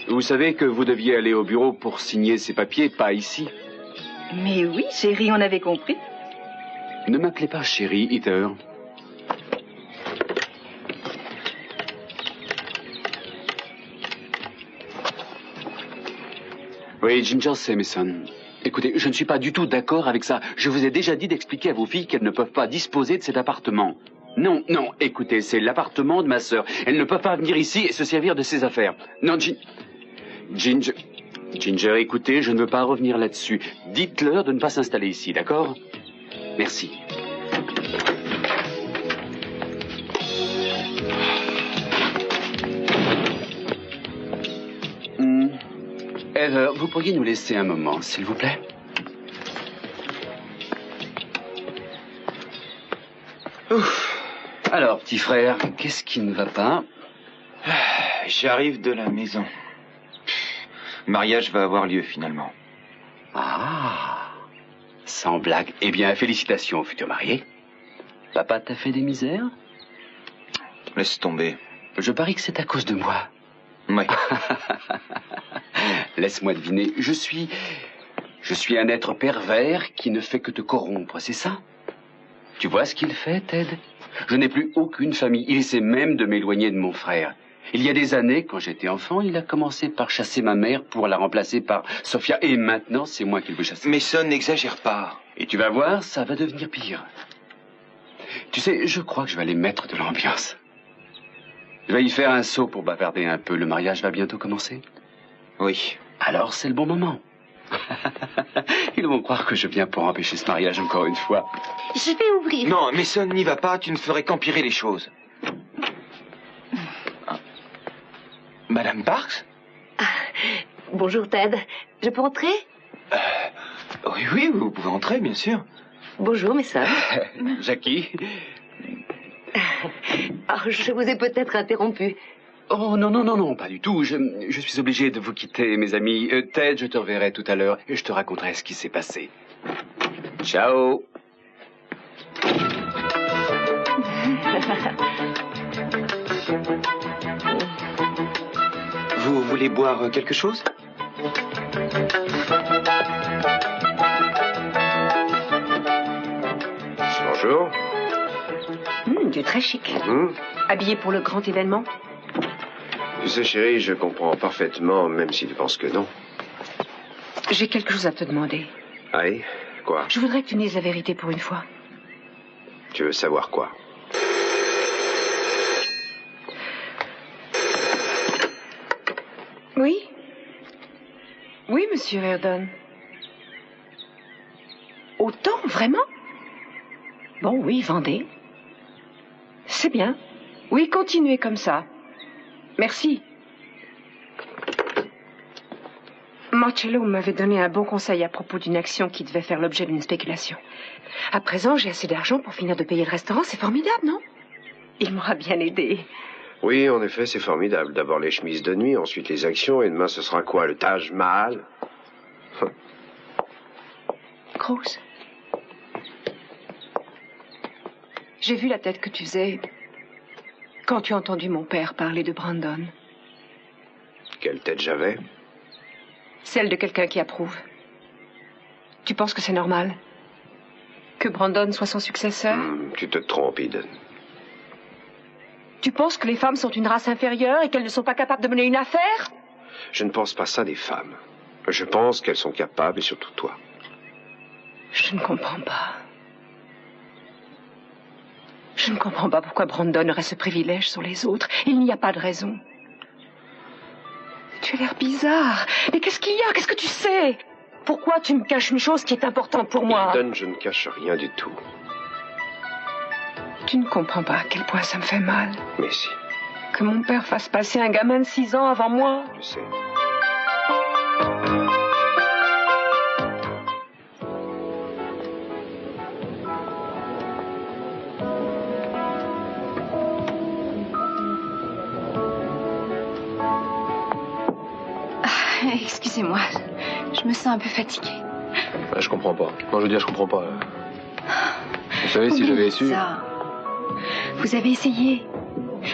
Vous savez que vous deviez aller au bureau pour signer ces papiers, pas ici. Mais oui, chérie, on avait compris. Ne m'appelez pas chérie, Heather. Oui, Ginger, c'est Mason. Écoutez, je ne suis pas du tout d'accord avec ça. Je vous ai déjà dit d'expliquer à vos filles qu'elles ne peuvent pas disposer de cet appartement. Non, écoutez, c'est l'appartement de ma sœur. Elles ne peuvent pas venir ici et se servir de ses affaires. Non, Ginger, écoutez, je ne veux pas revenir là-dessus. Dites-leur de ne pas s'installer ici, d'accord? Merci. Heather, vous pourriez nous laisser un moment, s'il vous plaît? Ouf. Alors, petit frère, qu'est-ce qui ne va pas? J'arrive de la maison. Le mariage va avoir lieu finalement. Ah, sans blague. Eh bien, félicitations au futur marié. Papa t'a fait des misères? Laisse tomber. Je parie que c'est à cause de moi. Oui. Laisse-moi deviner, je suis Je suis un être pervers qui ne fait que te corrompre, c'est ça? Tu vois ce qu'il fait, Ted? Je n'ai plus aucune famille. Il essaie même de m'éloigner de mon frère. Il y a des années, quand j'étais enfant, il a commencé par chasser ma mère pour la remplacer par Sophia. Et maintenant, c'est moi qu'il veut chasser. Mason, n'exagère pas. Et tu vas voir, ça va devenir pire. Tu sais, je crois que je vais aller mettre de l'ambiance. Je vais y faire un saut pour bavarder un peu. Le mariage va bientôt commencer? Oui. Alors, c'est le bon moment. Ils vont croire que je viens pour empêcher ce mariage encore une fois. Je vais ouvrir. Non, Mason, n'y va pas, tu ne ferais qu'empirer les choses. Madame Parks? Bonjour, Ted. Je peux entrer? Oui, oui, vous pouvez entrer, bien sûr. Bonjour, mes sœurs. Jackie? Oh, je vous ai peut-être interrompu. Oh, non, non, non, non, pas du tout. Je suis obligé de vous quitter, mes amis. Ted, je te reverrai tout à l'heure et je te raconterai ce qui s'est passé. Ciao. Vous voulez boire quelque chose? Bonjour. Tu es très chic. Hum. Habillé pour le grand événement? Tu sais, chérie, je comprends parfaitement, même si tu penses que non. J'ai quelque chose à te demander. Allez, quoi? Je voudrais que tu me dises la vérité pour une fois. Tu veux savoir quoi? Oui? Oui, monsieur Reardon. Autant, vraiment? Bon, oui, vendez. C'est bien. Oui, continuez comme ça. Merci. Marcello m'avait donné un bon conseil à propos d'une action qui devait faire l'objet d'une spéculation. À présent, j'ai assez d'argent pour finir de payer le restaurant. C'est formidable, non? Il m'aura bien aidé. Oui, en effet, c'est formidable. D'abord les chemises de nuit, ensuite les actions, et demain ce sera quoi, le Taj Mahal? Cruz, j'ai vu la tête que tu faisais quand tu as entendu mon père parler de Brandon. Quelle tête j'avais? Celle de quelqu'un qui approuve. Tu penses que c'est normal que Brandon soit son successeur? Tu te trompes, Eden. Tu penses que les femmes sont une race inférieure et qu'elles ne sont pas capables de mener une affaire? Je ne pense pas ça des femmes. Je pense qu'elles sont capables, et surtout toi. Je ne comprends pas. Je ne comprends pas pourquoi Brandon aurait ce privilège sur les autres. Il n'y a pas de raison. Tu as l'air bizarre. Mais qu'est-ce qu'il y a? Qu'est-ce que tu sais? Pourquoi tu me caches une chose qui est importante pour moi? Eden, je ne cache rien du tout. Tu ne comprends pas à quel point ça me fait mal. Mais si. Que mon père fasse passer un gamin de 6 ans avant moi. Je sais. Excusez-moi, je me sens un peu fatiguée. Je comprends pas. Non, je veux dire, je comprends pas. Vous savez, si j'avais su... Ça. Vous avez essayé.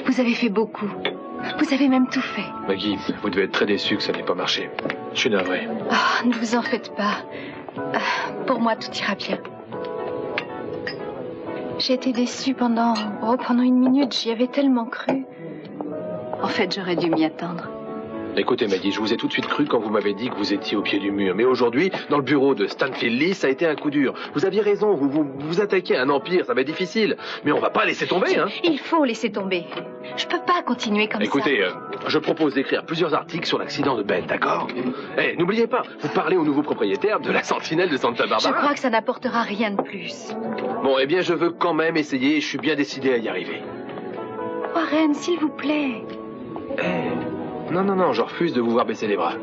Vous avez fait beaucoup. Vous avez même tout fait. Maggie, vous devez être très déçue que ça n'ait pas marché. Je suis navré. Oh, ne vous en faites pas. Pour moi, tout ira bien. J'ai été déçue pendant une minute. J'y avais tellement cru. En fait, j'aurais dû m'y attendre. Écoutez, Maggie, je vous ai tout de suite cru quand vous m'avez dit que vous étiez au pied du mur. Mais aujourd'hui, dans le bureau de Stanfield Lee, ça a été un coup dur. Vous aviez raison, vous attaquez un empire, ça va être difficile. Mais on va pas laisser tomber, hein. Il faut laisser tomber. Je peux pas continuer comme Écoutez, ça. je propose d'écrire plusieurs articles sur l'accident de Ben, d'accord? N'oubliez pas, vous parlez au nouveau propriétaire de la sentinelle de Santa Barbara. Je crois que ça n'apportera rien de plus. Bon, eh bien, je veux quand même essayer et je suis bien décidé à y arriver. Warren, s'il vous plaît. Non, non, non, je refuse de vous voir baisser les bras.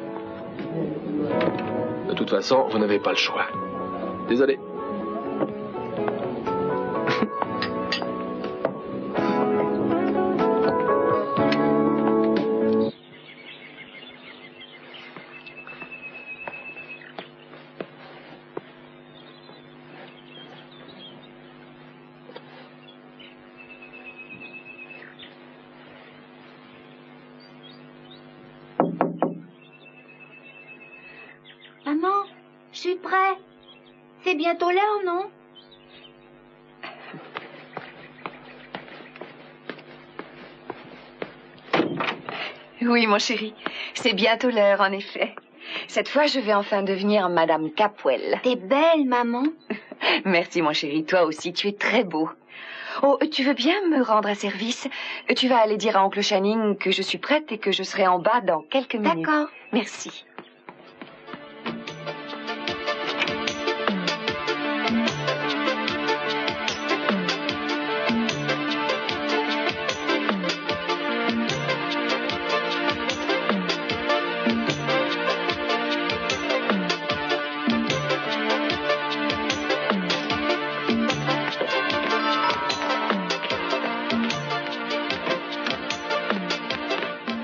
De toute façon, vous n'avez pas le choix. Désolé. Maman, j'ai prêt. C'est bientôt l'heure, non? Oui, mon chéri. C'est bientôt l'heure, en effet. Cette fois, je vais enfin devenir Madame Capwell. T'es belle, maman. Merci, mon chéri. Toi aussi, tu es très beau. Oh, tu veux bien me rendre un service? Tu vas aller dire à oncle Channing que je suis prête et que je serai en bas dans quelques minutes. D'accord. Merci.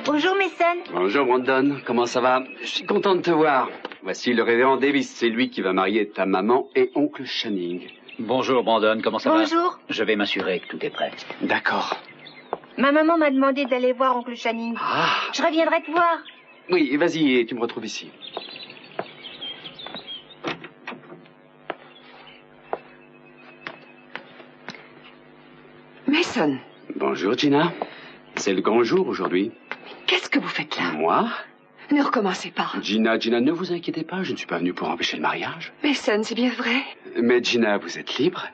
Bonjour, Mason. Bonjour Brandon, comment ça va? Je suis content de te voir. Voici le révérend Davis, c'est lui qui va marier ta maman et oncle Channing. Bonjour Brandon, comment ça va? Bonjour. Je vais m'assurer que tout est prêt. D'accord. Ma maman m'a demandé d'aller voir oncle Channing. Je reviendrai te voir. Oui, vas-y, et tu me retrouves ici. Mason, Bonjour Gina. C'est le grand jour aujourd'hui. qu'est-ce que vous faites là? Moi? Ne recommencez pas. Gina, ne vous inquiétez pas, je ne suis pas venu pour empêcher le mariage. Mason, c'est bien vrai. Mais Gina, vous êtes libre.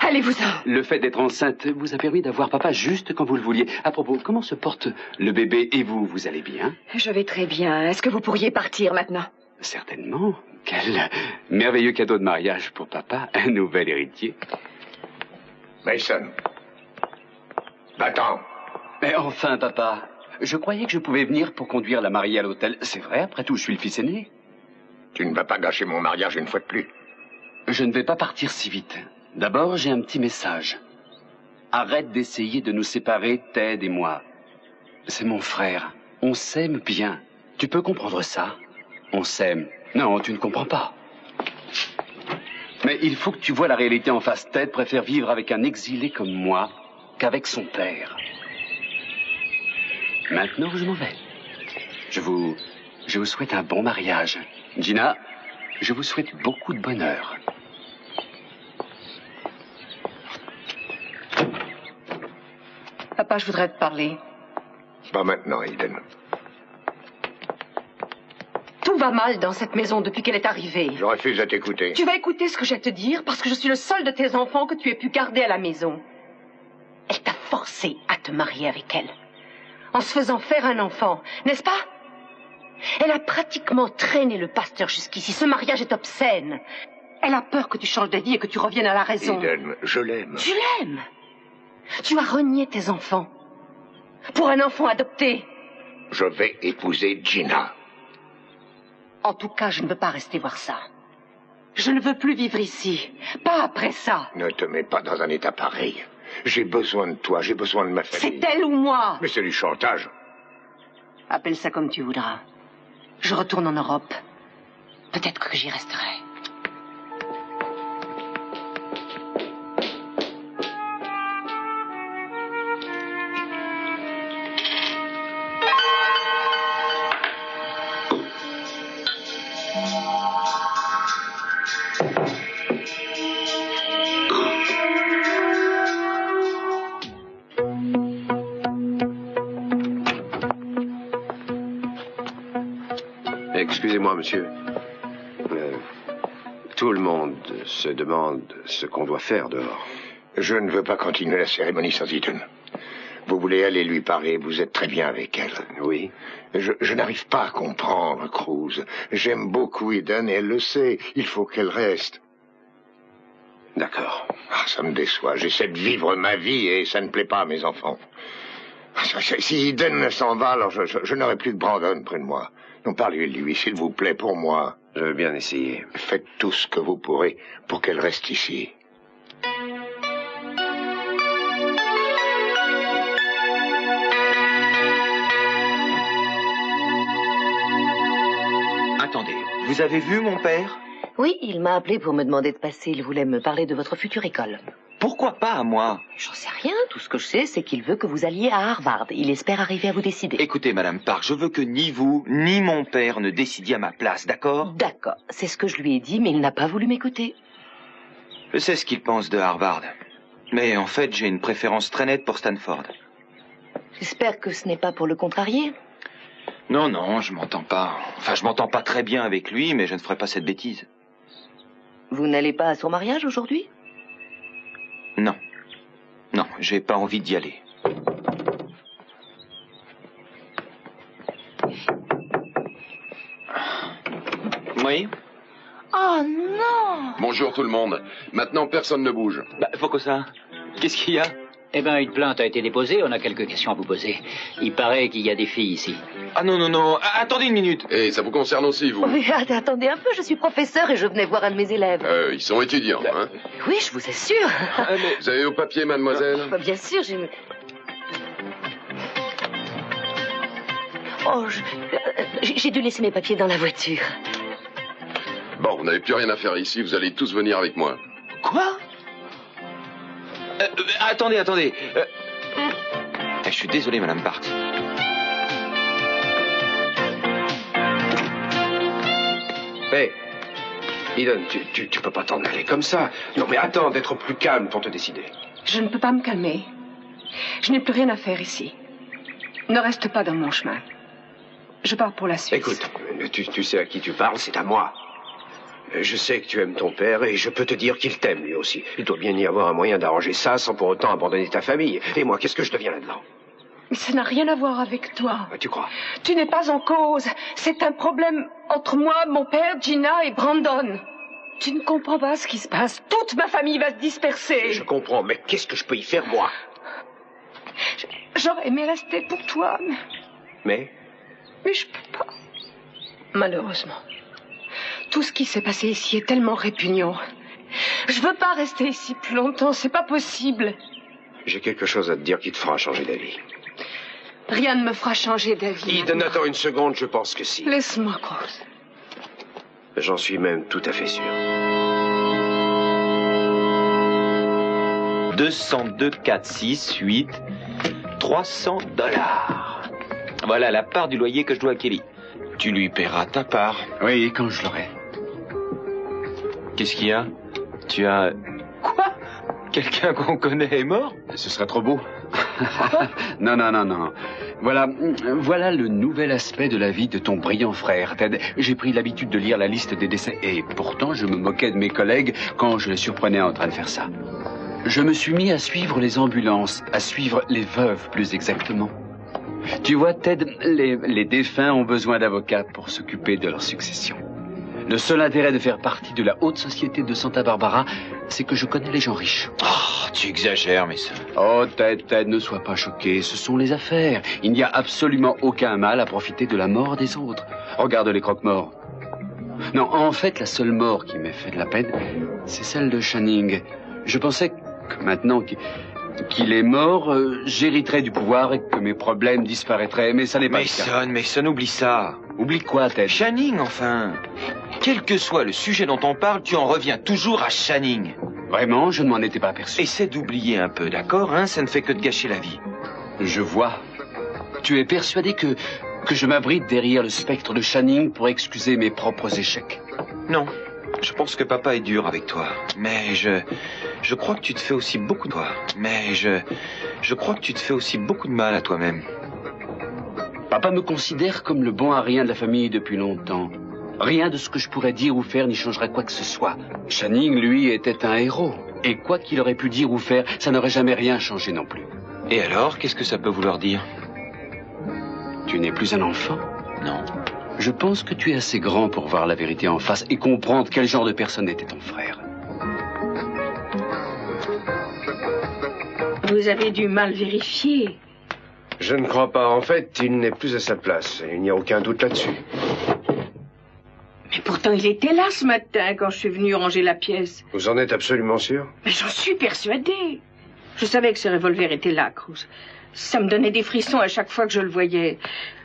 Allez-vous-en. Le fait d'être enceinte vous a permis d'avoir papa juste quand vous le vouliez. À propos, comment se porte le bébé et vous? Vous allez bien? Je vais très bien. Est-ce que vous pourriez partir maintenant? Certainement. Quel merveilleux cadeau de mariage pour papa, un nouvel héritier. Mason. Attends. Mais enfin, papa, je croyais que je pouvais venir pour conduire la mariée à l'hôtel. C'est vrai, après tout, je suis le fils aîné. Tu ne vas pas gâcher mon mariage une fois de plus. Je ne vais pas partir si vite. D'abord, j'ai un petit message. Arrête d'essayer de nous séparer, Ted et moi. C'est mon frère. On s'aime bien. Tu peux comprendre ça? On s'aime. Non, tu ne comprends pas. Mais il faut que tu vois la réalité en face. Ted préfère vivre avec un exilé comme moi qu'avec son père. Maintenant, je m'en vais. Je vous souhaite un bon mariage. Gina, je vous souhaite beaucoup de bonheur. Papa, je voudrais te parler. Pas maintenant, Eden. Tout va mal dans cette maison depuis qu'elle est arrivée. Je refuse à t'écouter. Tu vas écouter ce que j'ai à te dire parce que je suis le seul de tes enfants que tu aies pu garder à la maison. Elle t'a forcé à te marier avec elle. En se faisant faire un enfant, n'est-ce pas? Elle a pratiquement traîné le pasteur jusqu'ici. Ce mariage est obscène. Elle a peur que tu changes d'avis et que tu reviennes à la raison. Eden, je l'aime. Tu l'aimes? Tu as renié tes enfants pour un enfant adopté. Je vais épouser Gina. En tout cas, je ne veux pas rester voir ça. Je ne veux plus vivre ici. Pas après ça. Ne te mets pas dans un état pareil. J'ai besoin de toi, j'ai besoin de ma famille. C'est elle ou moi. Mais c'est du chantage. Appelle ça comme tu voudras. Je retourne en Europe. Peut-être que j'y resterai. Excusez-moi, monsieur. Tout le monde se demande ce qu'on doit faire dehors. Je ne veux pas continuer la cérémonie sans Eden. Vous voulez aller lui parler, vous êtes très bien avec elle. Oui. Je n'arrive pas à comprendre, Cruz. J'aime beaucoup Eden et elle le sait. Il faut qu'elle reste. D'accord. Ah, ça me déçoit. J'essaie de vivre ma vie et ça ne plaît pas à mes enfants. Si Eden s'en va, alors je n'aurai plus que Brandon près de moi. Non, parlez-lui, s'il vous plaît, pour moi. Je veux bien essayer. Faites tout ce que vous pourrez pour qu'elle reste ici. Attendez, vous avez vu mon père? Oui, il m'a appelé pour me demander de passer. Il voulait me parler de votre future école. Pourquoi pas à moi? J'en sais rien. Tout ce que je sais, c'est qu'il veut que vous alliez à Harvard. Il espère arriver à vous décider. Écoutez, Madame Park, je veux que ni vous, ni mon père ne décidiez à ma place, d'accord? D'accord. C'est ce que je lui ai dit, mais il n'a pas voulu m'écouter. Je sais ce qu'il pense de Harvard. Mais en fait, j'ai une préférence très nette pour Stanford. J'espère que ce n'est pas pour le contrarier. Non, non, je m'entends pas. Enfin, je m'entends pas très bien avec lui, mais je ne ferai pas cette bêtise. Vous n'allez pas à son mariage aujourd'hui? Non. Non, j'ai pas envie d'y aller. Oui? Oh non! Bonjour tout le monde. Maintenant, personne ne bouge. Bah, pourquoi ça? Qu'est-ce qu'il y a? Eh bien, une plainte a été déposée, on a quelques questions à vous poser. Il paraît qu'il y a des filles ici. Ah non, non, non, attendez une minute. Et ça vous concerne aussi, vous? Oui, attendez un peu, je suis professeur et je venais voir un de mes élèves. Ils sont étudiants, hein? Oui, je vous assure. Vous avez vos papiers, mademoiselle? Bien sûr, j'ai... Oh, j'ai dû laisser mes papiers dans la voiture. Bon, vous n'avez plus rien à faire ici, vous allez tous venir avec moi. Quoi? Attendez. Je suis désolé, Madame Parks. Hé, Eden, tu peux pas t'en aller comme ça. Non, mais attends d'être plus calme pour te décider. Je ne peux pas me calmer. Je n'ai plus rien à faire ici. Ne reste pas dans mon chemin. Je pars pour la Suisse. Écoute, tu sais à qui tu parles, c'est à moi. Je sais que tu aimes ton père et je peux te dire qu'il t'aime lui aussi. Il doit bien y avoir un moyen d'arranger ça sans pour autant abandonner ta famille. Et moi, qu'est-ce que je deviens là-dedans? Mais ça n'a rien à voir avec toi. Tu crois? Tu n'es pas en cause. C'est un problème entre moi, mon père, Gina et Brandon. Tu ne comprends pas ce qui se passe. Toute ma famille va se disperser. Je comprends, mais qu'est-ce que je peux y faire, moi? J'aurais aimé rester pour toi, Mais je peux pas. Malheureusement. Tout ce qui s'est passé ici est tellement répugnant. Je veux pas rester ici plus longtemps, c'est pas possible. j'ai quelque chose à te dire qui te fera changer d'avis. Rien ne me fera changer d'avis. Eden, attends une seconde, je pense que si. Laisse-moi, Rose. J'en suis même tout à fait sûr. 202 4 6 8 $300. Voilà la part du loyer que je dois à Kelly. Tu lui paieras ta part. Oui, quand je l'aurai. Qu'est-ce qu'il y a? Tu as... Quoi? Quelqu'un qu'on connaît est mort? Ce serait trop beau. Non. Voilà le nouvel aspect de la vie de ton brillant frère, Ted. J'ai pris l'habitude de lire la liste des décès et pourtant je me moquais de mes collègues quand je les surprenais en train de faire ça. Je me suis mis à suivre les ambulances, à suivre les veuves plus exactement. Tu vois, Ted, les défunts ont besoin d'avocats pour s'occuper de leur succession. Le seul intérêt de faire partie de la haute société de Santa Barbara, c'est que je connais les gens riches. Oh, tu exagères, mais ça... Oh, Ted, ne sois pas choqué, ce sont les affaires. Il n'y a absolument aucun mal à profiter de la mort des autres. Regarde les croque-morts. Non, en fait, la seule mort qui m'ait fait de la peine, c'est celle de Channing. Je pensais que maintenant qu'il est mort, j'hériterais du pouvoir et que mes problèmes disparaîtraient, mais ça n'est pas le cas. Mason, oublie ça. Oublie quoi, Ted? Channing, enfin. Quel que soit le sujet dont on parle, tu en reviens toujours à Channing. Vraiment, je ne m'en étais pas aperçu. Essaie d'oublier un peu, d'accord, hein? Ça ne fait que de gâcher la vie. Je vois. Tu es persuadé que je m'abrite derrière le spectre de Channing pour excuser mes propres échecs? Non. Je pense que papa est dur avec toi. Mais je crois que tu te fais aussi beaucoup de toi. Mais je crois que tu te fais aussi beaucoup de mal à toi-même. Papa me considère comme le bon à rien de la famille depuis longtemps. Rien de ce que je pourrais dire ou faire n'y changerait quoi que ce soit. Channing, lui, était un héros. Et quoi qu'il aurait pu dire ou faire, ça n'aurait jamais rien changé non plus. Et alors, qu'est-ce que ça peut vouloir dire? Tu n'es plus un enfant? Non. Je pense que tu es assez grand pour voir la vérité en face et comprendre quel genre de personne était ton frère. Vous avez dû mal vérifier. Je ne crois pas. En fait, il n'est plus à sa place. Il n'y a aucun doute là-dessus. Mais pourtant, il était là ce matin quand je suis venue ranger la pièce. Vous en êtes absolument sûr? Mais j'en suis persuadée. Je savais que ce revolver était là, Cruz. Ça me donnait des frissons à chaque fois que je le voyais.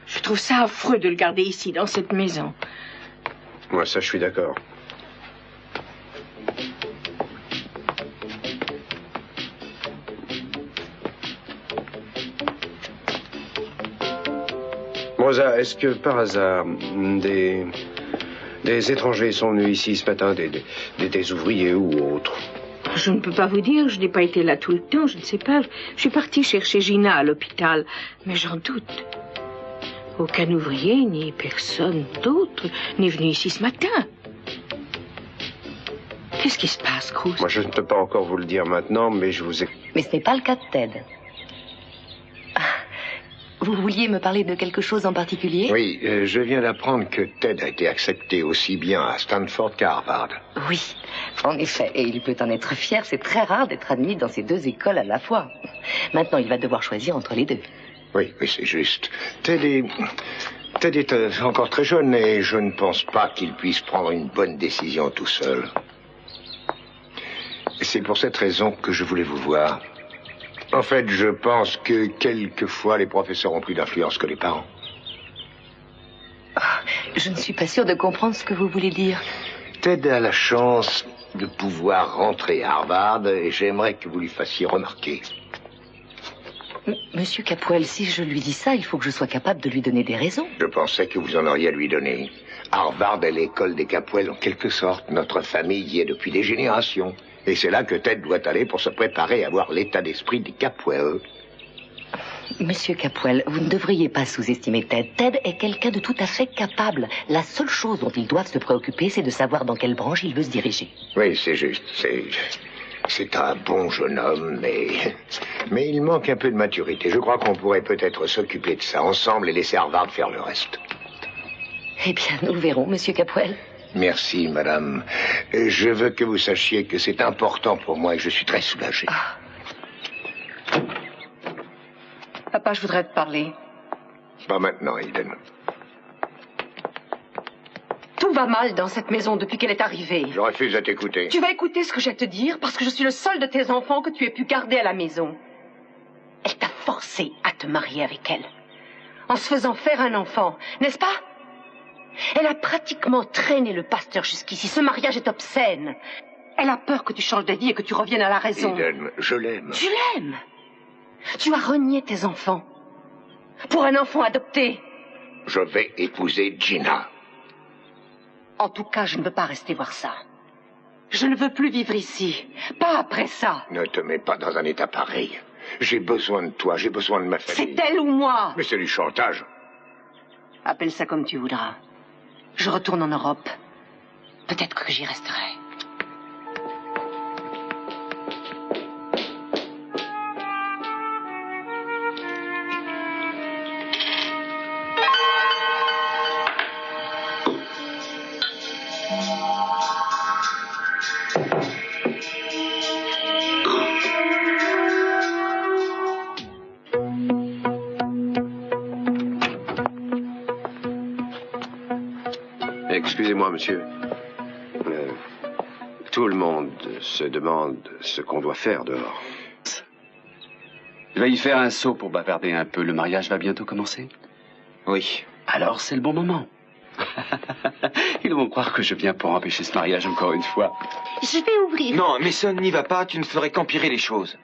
Je trouve ça affreux de le garder ici, dans cette maison. Moi, ça, je suis d'accord. Rosa, est-ce que par hasard des étrangers sont venus ici ce matin, des ouvriers ou autres? Je ne peux pas vous dire, je n'ai pas été là tout le temps, je ne sais pas. Je suis partie chercher Gina à l'hôpital, mais j'en doute. Aucun ouvrier, ni personne d'autre n'est venu ici ce matin. Qu'est-ce qui se passe, Cruz? Moi, je ne peux pas encore vous le dire maintenant, mais je vous ai... Mais ce n'est pas le cas de Ted. Vous vouliez me parler de quelque chose en particulier? Oui, je viens d'apprendre que Ted a été accepté aussi bien à Stanford qu'à Harvard. Oui, en effet, et il peut en être fier. C'est très rare d'être admis dans ces deux écoles à la fois. Maintenant, il va devoir choisir entre les deux. Oui, c'est juste. Ted est encore très jeune et je ne pense pas qu'il puisse prendre une bonne décision tout seul. C'est pour cette raison que je voulais vous voir. En fait, je pense que quelquefois les professeurs ont plus d'influence que les parents. Je ne suis pas sûre de comprendre ce que vous voulez dire. Ted a la chance de pouvoir rentrer à Harvard et j'aimerais que vous lui fassiez remarquer. Monsieur Capwell, si je lui dis ça, il faut que je sois capable de lui donner des raisons. Je pensais que vous en auriez à lui donner. Harvard est l'école des Capwell en quelque sorte. Notre famille y est depuis des générations. Et c'est là que Ted doit aller pour se préparer à voir l'état d'esprit des Capwell. Monsieur Capwell, vous ne devriez pas sous-estimer Ted. Ted est quelqu'un de tout à fait capable. La seule chose dont ils doivent se préoccuper, c'est de savoir dans quelle branche il veut se diriger. Oui, c'est juste. C'est un bon jeune homme, mais il manque un peu de maturité. Je crois qu'on pourrait peut-être s'occuper de ça ensemble et laisser Harvard faire le reste. Eh bien, nous verrons, Monsieur Capwell. Merci, madame. Je veux que vous sachiez que c'est important pour moi et je suis très soulagé. Papa, je voudrais te parler. Pas maintenant, Eden. Tout va mal dans cette maison depuis qu'elle est arrivée. Je refuse à t'écouter. Tu vas écouter ce que j'ai à te dire parce que je suis le seul de tes enfants que tu aies pu garder à la maison. Elle t'a forcé à te marier avec elle. En se faisant faire un enfant, n'est-ce pas? Elle a pratiquement traîné le pasteur jusqu'ici. Ce mariage est obscène. Elle a peur que tu changes d'avis et que tu reviennes à la raison. Eden, je l'aime. Tu l'aimes? Tu as renié tes enfants pour un enfant adopté. Je vais épouser Gina. En tout cas, je ne veux pas rester voir ça. Je ne veux plus vivre ici. Pas après ça. Ne te mets pas dans un état pareil. J'ai besoin de toi, j'ai besoin de ma famille. C'est elle ou moi. Mais c'est du chantage. Appelle ça comme tu voudras. Je retourne en Europe. Peut-être que j'y resterai. Excusez-moi, monsieur. Tout le monde se demande ce qu'on doit faire dehors. Je vais y faire un saut pour bavarder un peu. Le mariage va bientôt commencer? Oui. Alors c'est le bon moment. Ils vont croire que je viens pour empêcher ce mariage encore une fois. Je vais ouvrir. Non, Mason, n'y va pas, tu ne ferais qu'empirer les choses.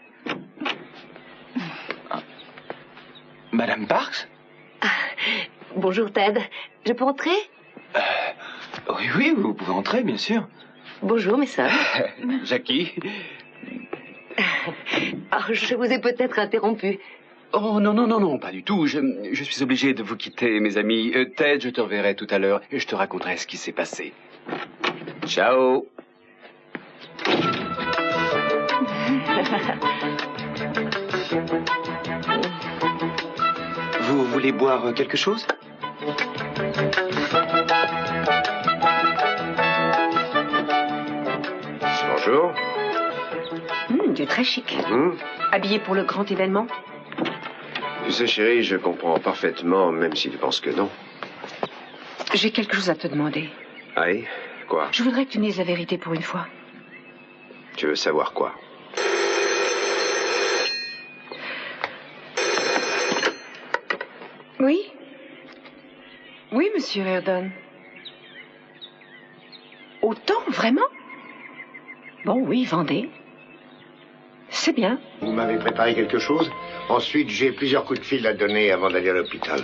Madame Parks? Bonjour, Ted. Je peux entrer? Oui, vous pouvez entrer, bien sûr. Bonjour, mes sœurs. Jackie? Je vous ai peut-être interrompu. Oh, non, pas du tout. Je suis obligé de vous quitter, mes amis. Ted, je te reverrai tout à l'heure et je te raconterai ce qui s'est passé. Ciao. Vous voulez boire quelque chose? Bonjour. Tu es très chic. Habillé pour le grand événement? Tu sais, chérie, je comprends parfaitement, même si tu penses que non. J'ai quelque chose à te demander. Aïe, quoi? Je voudrais que tu me dises la vérité pour une fois. Tu veux savoir quoi? Oui? Oui, monsieur Reardon. Autant, vraiment? Bon, oui, vendez. C'est bien. Vous m'avez préparé quelque chose? Ensuite, j'ai plusieurs coups de fil à donner avant d'aller à l'hôpital.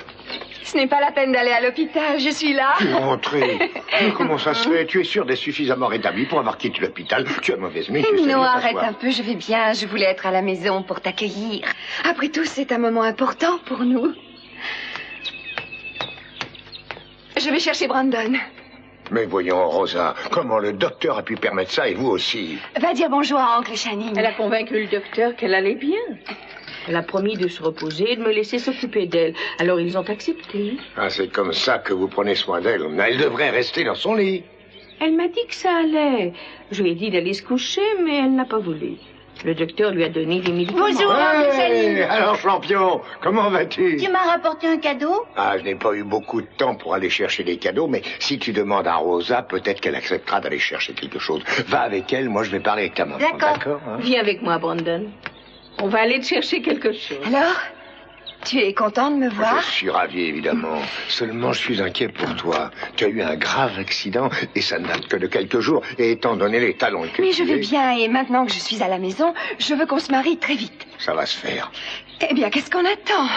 Ce n'est pas la peine d'aller à l'hôpital, je suis là. Tu es rentré. Comment ça se fait? Tu es sûr d'être suffisamment rétabli pour avoir quitté l'hôpital? Tu as mauvaise mine. Non, arrête un peu, je vais bien. Je voulais être à la maison pour t'accueillir. Après tout, c'est un moment important pour nous. Je vais chercher Brandon. Mais voyons, Rosa, comment le docteur a pu permettre ça et vous aussi? Va dire bonjour à Oncle Channing. Elle a convaincu le docteur qu'elle allait bien. Elle a promis de se reposer et de me laisser s'occuper d'elle. Alors ils ont accepté. Ah, c'est comme ça que vous prenez soin d'elle. Elle devrait rester dans son lit. Elle m'a dit que ça allait. Je lui ai dit d'aller se coucher, mais elle n'a pas voulu. Le docteur lui a donné des médicaments. Bonjour, Oncle Channing. Alors, champion, comment vas-tu? Tu m'as rapporté un cadeau? Ah, je n'ai pas eu beaucoup de temps pour aller chercher des cadeaux, mais si tu demandes à Rosa, peut-être qu'elle acceptera d'aller chercher quelque chose. Va avec elle, moi je vais parler avec ta maman. D'accord. Hein? Viens avec moi, Brandon. On va aller te chercher quelque chose. Alors, tu es content de me voir? Je suis ravi, évidemment. Seulement, je suis inquiet pour toi. Tu as eu un grave accident, et ça ne date que de quelques jours. Et étant donné les talons que Mais tu je vais es, bien, et maintenant que je suis à la maison, je veux qu'on se marie très vite. ça va se faire. Eh bien, qu'est-ce qu'on attend?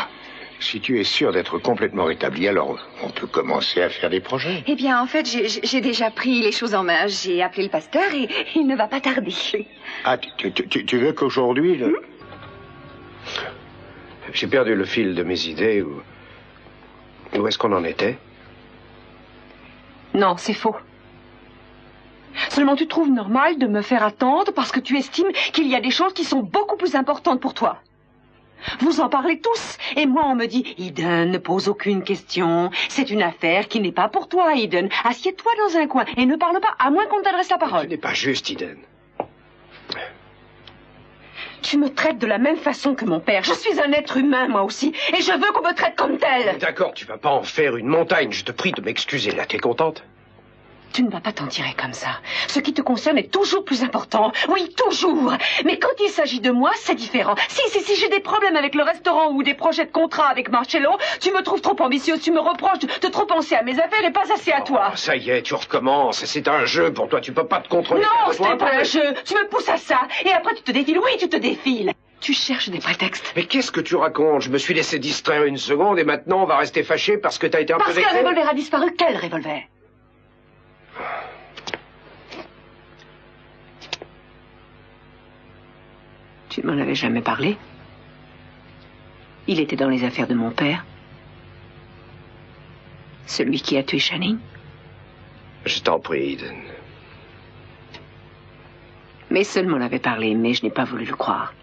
Si tu es sûr d'être complètement rétabli, alors on peut commencer à faire des projets. Eh bien, en fait, j'ai déjà pris les choses en main. J'ai appelé le pasteur et il ne va pas tarder. Ah, tu veux qu'aujourd'hui... J'ai perdu le fil de mes idées. Où est-ce qu'on en était? Non, c'est faux. Seulement tu trouves normal de me faire attendre parce que tu estimes qu'il y a des choses qui sont beaucoup plus importantes pour toi. Vous en parlez tous, et moi on me dit « Eden, ne pose aucune question, c'est une affaire qui n'est pas pour toi, Eden. Assieds-toi dans un coin et ne parle pas, à moins qu'on t'adresse la parole. » Ce n'est pas juste, Eden. Tu me traites de la même façon que mon père. Je suis un être humain, moi aussi, et je veux qu'on me traite comme tel. D'accord, tu vas pas en faire une montagne. Je te prie de m'excuser. Là, t'es contente? Tu ne vas pas t'en tirer comme ça. Ce qui te concerne est toujours plus important. Oui, toujours. Mais quand il s'agit de moi, c'est différent. Si j'ai des problèmes avec le restaurant ou des projets de contrat avec Marcello, tu me trouves trop ambitieuse, tu me reproches de trop penser à mes affaires et pas assez à toi. Oh, ça y est, tu recommences. C'est un jeu pour toi. Tu peux pas te contrôler. Non, ce n'est pas un jeu. Tu me pousses à ça. Et après, tu te défiles. Oui, tu te défiles. Tu cherches des prétextes. Mais qu'est-ce que tu racontes? Je me suis laissé distraire une seconde et maintenant on va rester fâché parce que t'as été un peu vexé. Parce qu'un revolver a disparu. Quel revolver? Tu ne m'en avais jamais parlé. Il était dans les affaires de mon père. Celui qui a tué Channing. Je t'en prie, Eden. Mais seul m'en avait parlé, mais je n'ai pas voulu le croire.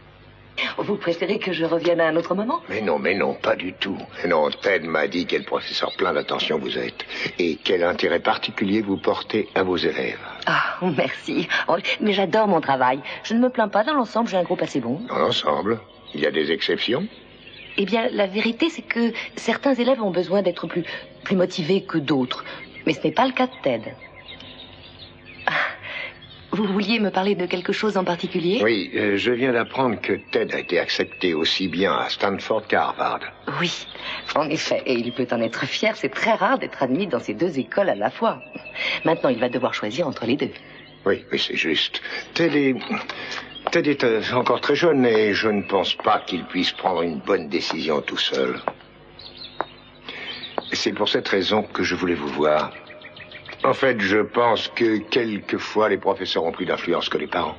Vous préférez que je revienne à un autre moment? Mais non, pas du tout. Non, Ted m'a dit quel professeur plein d'attention vous êtes et quel intérêt particulier vous portez à vos élèves. Ah, merci. Oh, mais j'adore mon travail. Je ne me plains pas. Dans l'ensemble, j'ai un groupe assez bon. Dans l'ensemble, il y a des exceptions? Eh bien, la vérité, c'est que certains élèves ont besoin d'être plus motivés que d'autres. Mais ce n'est pas le cas de Ted. Vous vouliez me parler de quelque chose en particulier? Oui, je viens d'apprendre que Ted a été accepté aussi bien à Stanford qu'à Harvard. Oui, en effet, et il peut en être fier. C'est très rare d'être admis dans ces deux écoles à la fois. Maintenant, il va devoir choisir entre les deux. Oui, c'est juste. Ted est encore très jeune et je ne pense pas qu'il puisse prendre une bonne décision tout seul. C'est pour cette raison que je voulais vous voir. En fait, je pense que quelquefois les professeurs ont plus d'influence que les parents.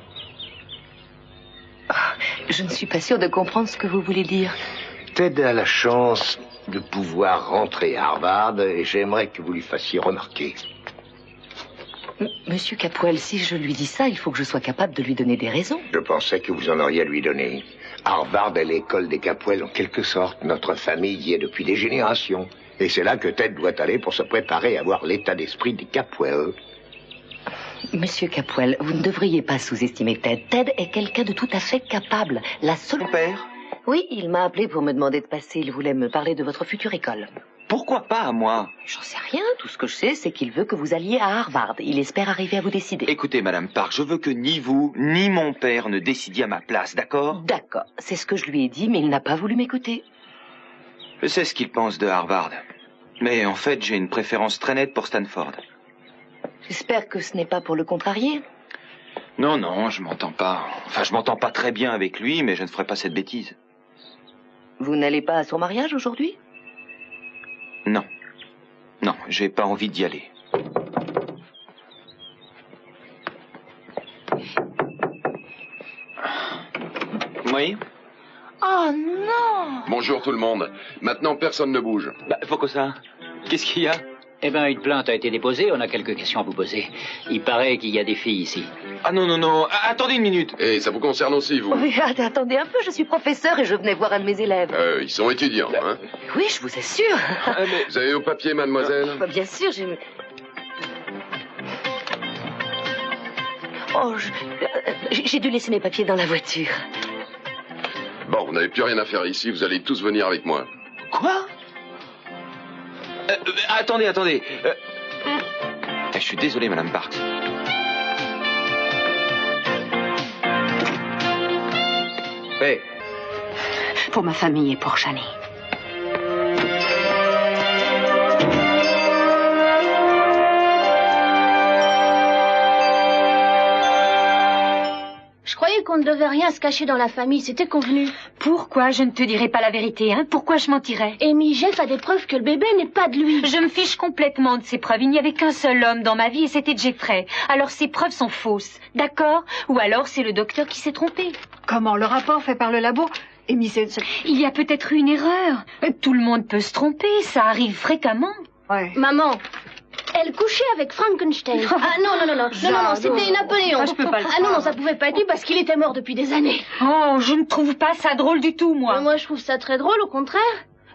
Je ne suis pas sûre de comprendre ce que vous voulez dire. Ted a la chance de pouvoir rentrer à Harvard et j'aimerais que vous lui fassiez remarquer. Monsieur Capwell, si je lui dis ça, il faut que je sois capable de lui donner des raisons. Je pensais que vous en auriez à lui donner. Harvard est l'école des Capwell en quelque sorte. Notre famille y est depuis des générations. Et c'est là que Ted doit aller pour se préparer à voir l'état d'esprit des Capwell. Monsieur Capwell, vous ne devriez pas sous-estimer Ted. Ted est quelqu'un de tout à fait capable. La seule... Mon père? Oui, il m'a appelé pour me demander de passer. Il voulait me parler de votre future école. Pourquoi pas à moi? J'en sais rien. Tout ce que je sais, c'est qu'il veut que vous alliez à Harvard. Il espère arriver à vous décider. Écoutez, Madame Park, je veux que ni vous, ni mon père ne décidiez à ma place, d'accord? D'accord. C'est ce que je lui ai dit, mais il n'a pas voulu m'écouter. Je sais ce qu'il pense de Harvard. Mais en fait, j'ai une préférence très nette pour Stanford. J'espère que ce n'est pas pour le contrarier. Non, non, je m'entends pas. Enfin, je m'entends pas très bien avec lui, mais je ne ferai pas cette bêtise. Vous n'allez pas à son mariage aujourd'hui? Non. Non, j'ai pas envie d'y aller. Oui? Oh non! Bonjour tout le monde. Maintenant, personne ne bouge. Bah, pourquoi ça? Qu'est-ce qu'il y a? Eh bien, une plainte a été déposée, on a quelques questions à vous poser. Il paraît qu'il y a des filles ici. Ah non, non, non, attendez une minute. Et ça vous concerne aussi, vous? Oui, attendez un peu, je suis professeur et je venais voir un de mes élèves. Ils sont étudiants, hein? Oui, je vous assure. Mais... Vous avez vos papiers, mademoiselle? Bien sûr, Oh, j'ai dû laisser mes papiers dans la voiture. Bon, vous n'avez plus rien à faire ici, vous allez tous venir avec moi. Quoi? Attendez. Je suis désolé, Madame Parks. Hey. Pour ma famille et pour Shani. Je croyais qu'on ne devait rien se cacher dans la famille, c'était convenu. Pourquoi je ne te dirai pas la vérité, hein? Pourquoi je mentirais? Amy, Jeff a des preuves que le bébé n'est pas de lui. Je me fiche complètement de ces preuves. Il n'y avait qu'un seul homme dans ma vie et c'était Jeffrey. Alors ces preuves sont fausses, d'accord? Ou alors c'est le docteur qui s'est trompé. Comment? Le rapport fait par le labo? Amy, il y a peut-être eu une erreur. Tout le monde peut se tromper, ça arrive fréquemment. Ouais. Maman, elle couchait avec Frankenstein. Ah non, c'était Napoléon. Ah, je peux pas le croire. Non, ça pouvait pas être lui parce qu'il était mort depuis des années. Oh, je ne trouve pas ça drôle du tout, moi. Mais moi, je trouve ça très drôle, au contraire.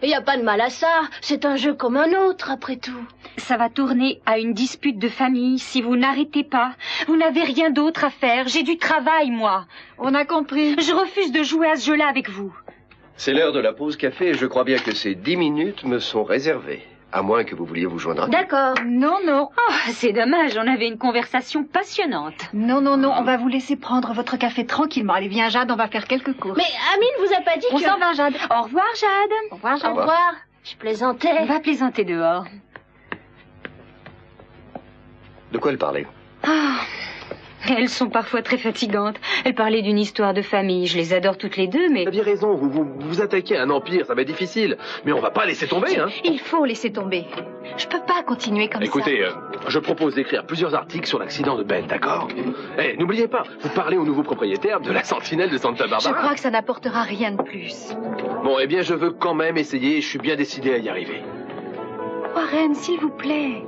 Il n'y a pas de mal à ça. C'est un jeu comme un autre, après tout. Ça va tourner à une dispute de famille si vous n'arrêtez pas. Vous n'avez rien d'autre à faire. J'ai du travail, moi. On a compris. Je refuse de jouer à ce jeu-là avec vous. C'est l'heure de la pause café et je crois bien que ces 10 minutes me sont réservées. À moins que vous vouliez vous joindre à... D'accord. Non. Oh, c'est dommage, on avait une conversation passionnante. Non, on va vous laisser prendre votre café tranquillement. Allez, viens, Jade, on va faire quelques courses. Mais Amine vous a pas dit On s'en va, Jade. Au revoir, Jade. Au revoir, Jade. Au revoir. Je plaisantais. On va plaisanter dehors. De quoi elle parlait? Elles sont parfois très fatigantes. Elles parlaient d'une histoire de famille. Je les adore toutes les deux, mais... Vous aviez raison, vous attaquez un empire, ça va être difficile. Mais on va pas laisser tomber, hein. Il faut laisser tomber. Je peux pas continuer comme Écoutez, ça. je propose d'écrire plusieurs articles sur l'accident de Ben, d'accord? N'oubliez pas, vous parlez au nouveau propriétaire de la sentinelle de Santa Barbara. Je crois que ça n'apportera rien de plus. Bon, eh bien, je veux quand même essayer et je suis bien décidé à y arriver. Warren, s'il vous plaît.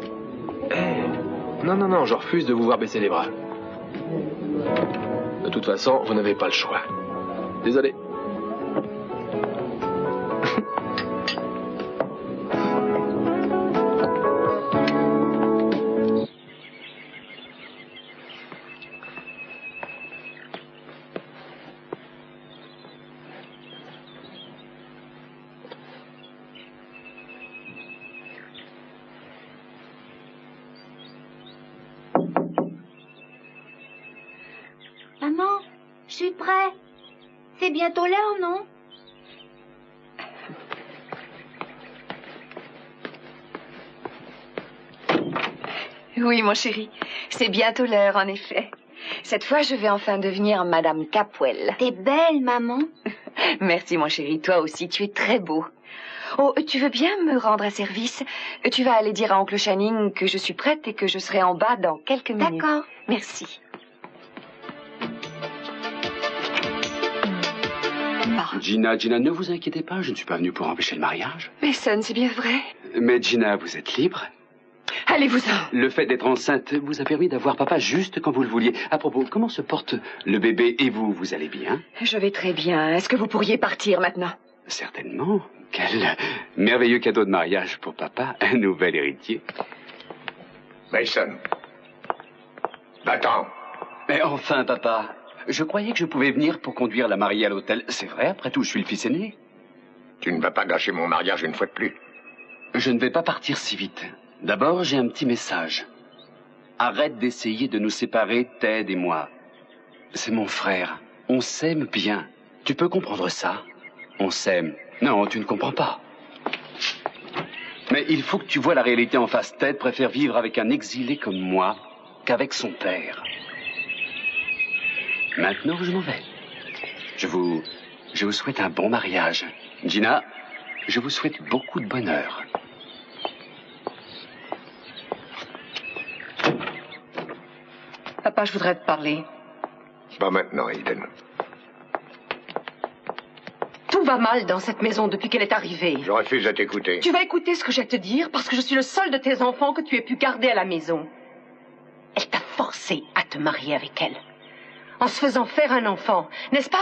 Non, je refuse de vous voir baisser les bras. De toute façon, vous n'avez pas le choix. Désolé. Maman, je suis prêt. C'est bientôt l'heure, non? Oui, mon chéri. C'est bientôt l'heure, en effet. Cette fois, je vais enfin devenir Madame Capwell. T'es belle, maman. Merci, mon chéri. Toi aussi, tu es très beau. Oh, tu veux bien me rendre un service? Tu vas aller dire à Oncle Channing que je suis prête et que je serai en bas dans quelques minutes. D'accord. Merci. Gina, ne vous inquiétez pas, je ne suis pas venu pour empêcher le mariage. Mason, c'est bien vrai. Mais Gina, vous êtes libre. Allez-vous-en. Le fait d'être enceinte vous a permis d'avoir papa juste quand vous le vouliez. À propos, comment se porte le bébé et vous allez bien? Je vais très bien. Est-ce que vous pourriez partir maintenant? Certainement. Quel merveilleux cadeau de mariage pour papa, un nouvel héritier. Mason. Va-t'en. Mais enfin, papa, je croyais que je pouvais venir pour conduire la mariée à l'hôtel. C'est vrai, après tout, je suis le fils aîné. Tu ne vas pas gâcher mon mariage une fois de plus. Je ne vais pas partir si vite. D'abord, j'ai un petit message. Arrête d'essayer de nous séparer, Ted et moi. C'est mon frère. On s'aime bien. Tu peux comprendre ça? On s'aime. Non, tu ne comprends pas. Mais il faut que tu vois la réalité en face. Ted préfère vivre avec un exilé comme moi qu'avec son père. Maintenant, je m'en vais. Je vous souhaite un bon mariage. Gina, je vous souhaite beaucoup de bonheur. Papa, je voudrais te parler. Pas maintenant, Eden. Tout va mal dans cette maison depuis qu'elle est arrivée. Je refuse à t'écouter. Tu vas écouter ce que j'ai à te dire parce que je suis le seul de tes enfants que tu aies pu garder à la maison. Elle t'a forcé à te marier avec elle. En se faisant faire un enfant, n'est-ce pas?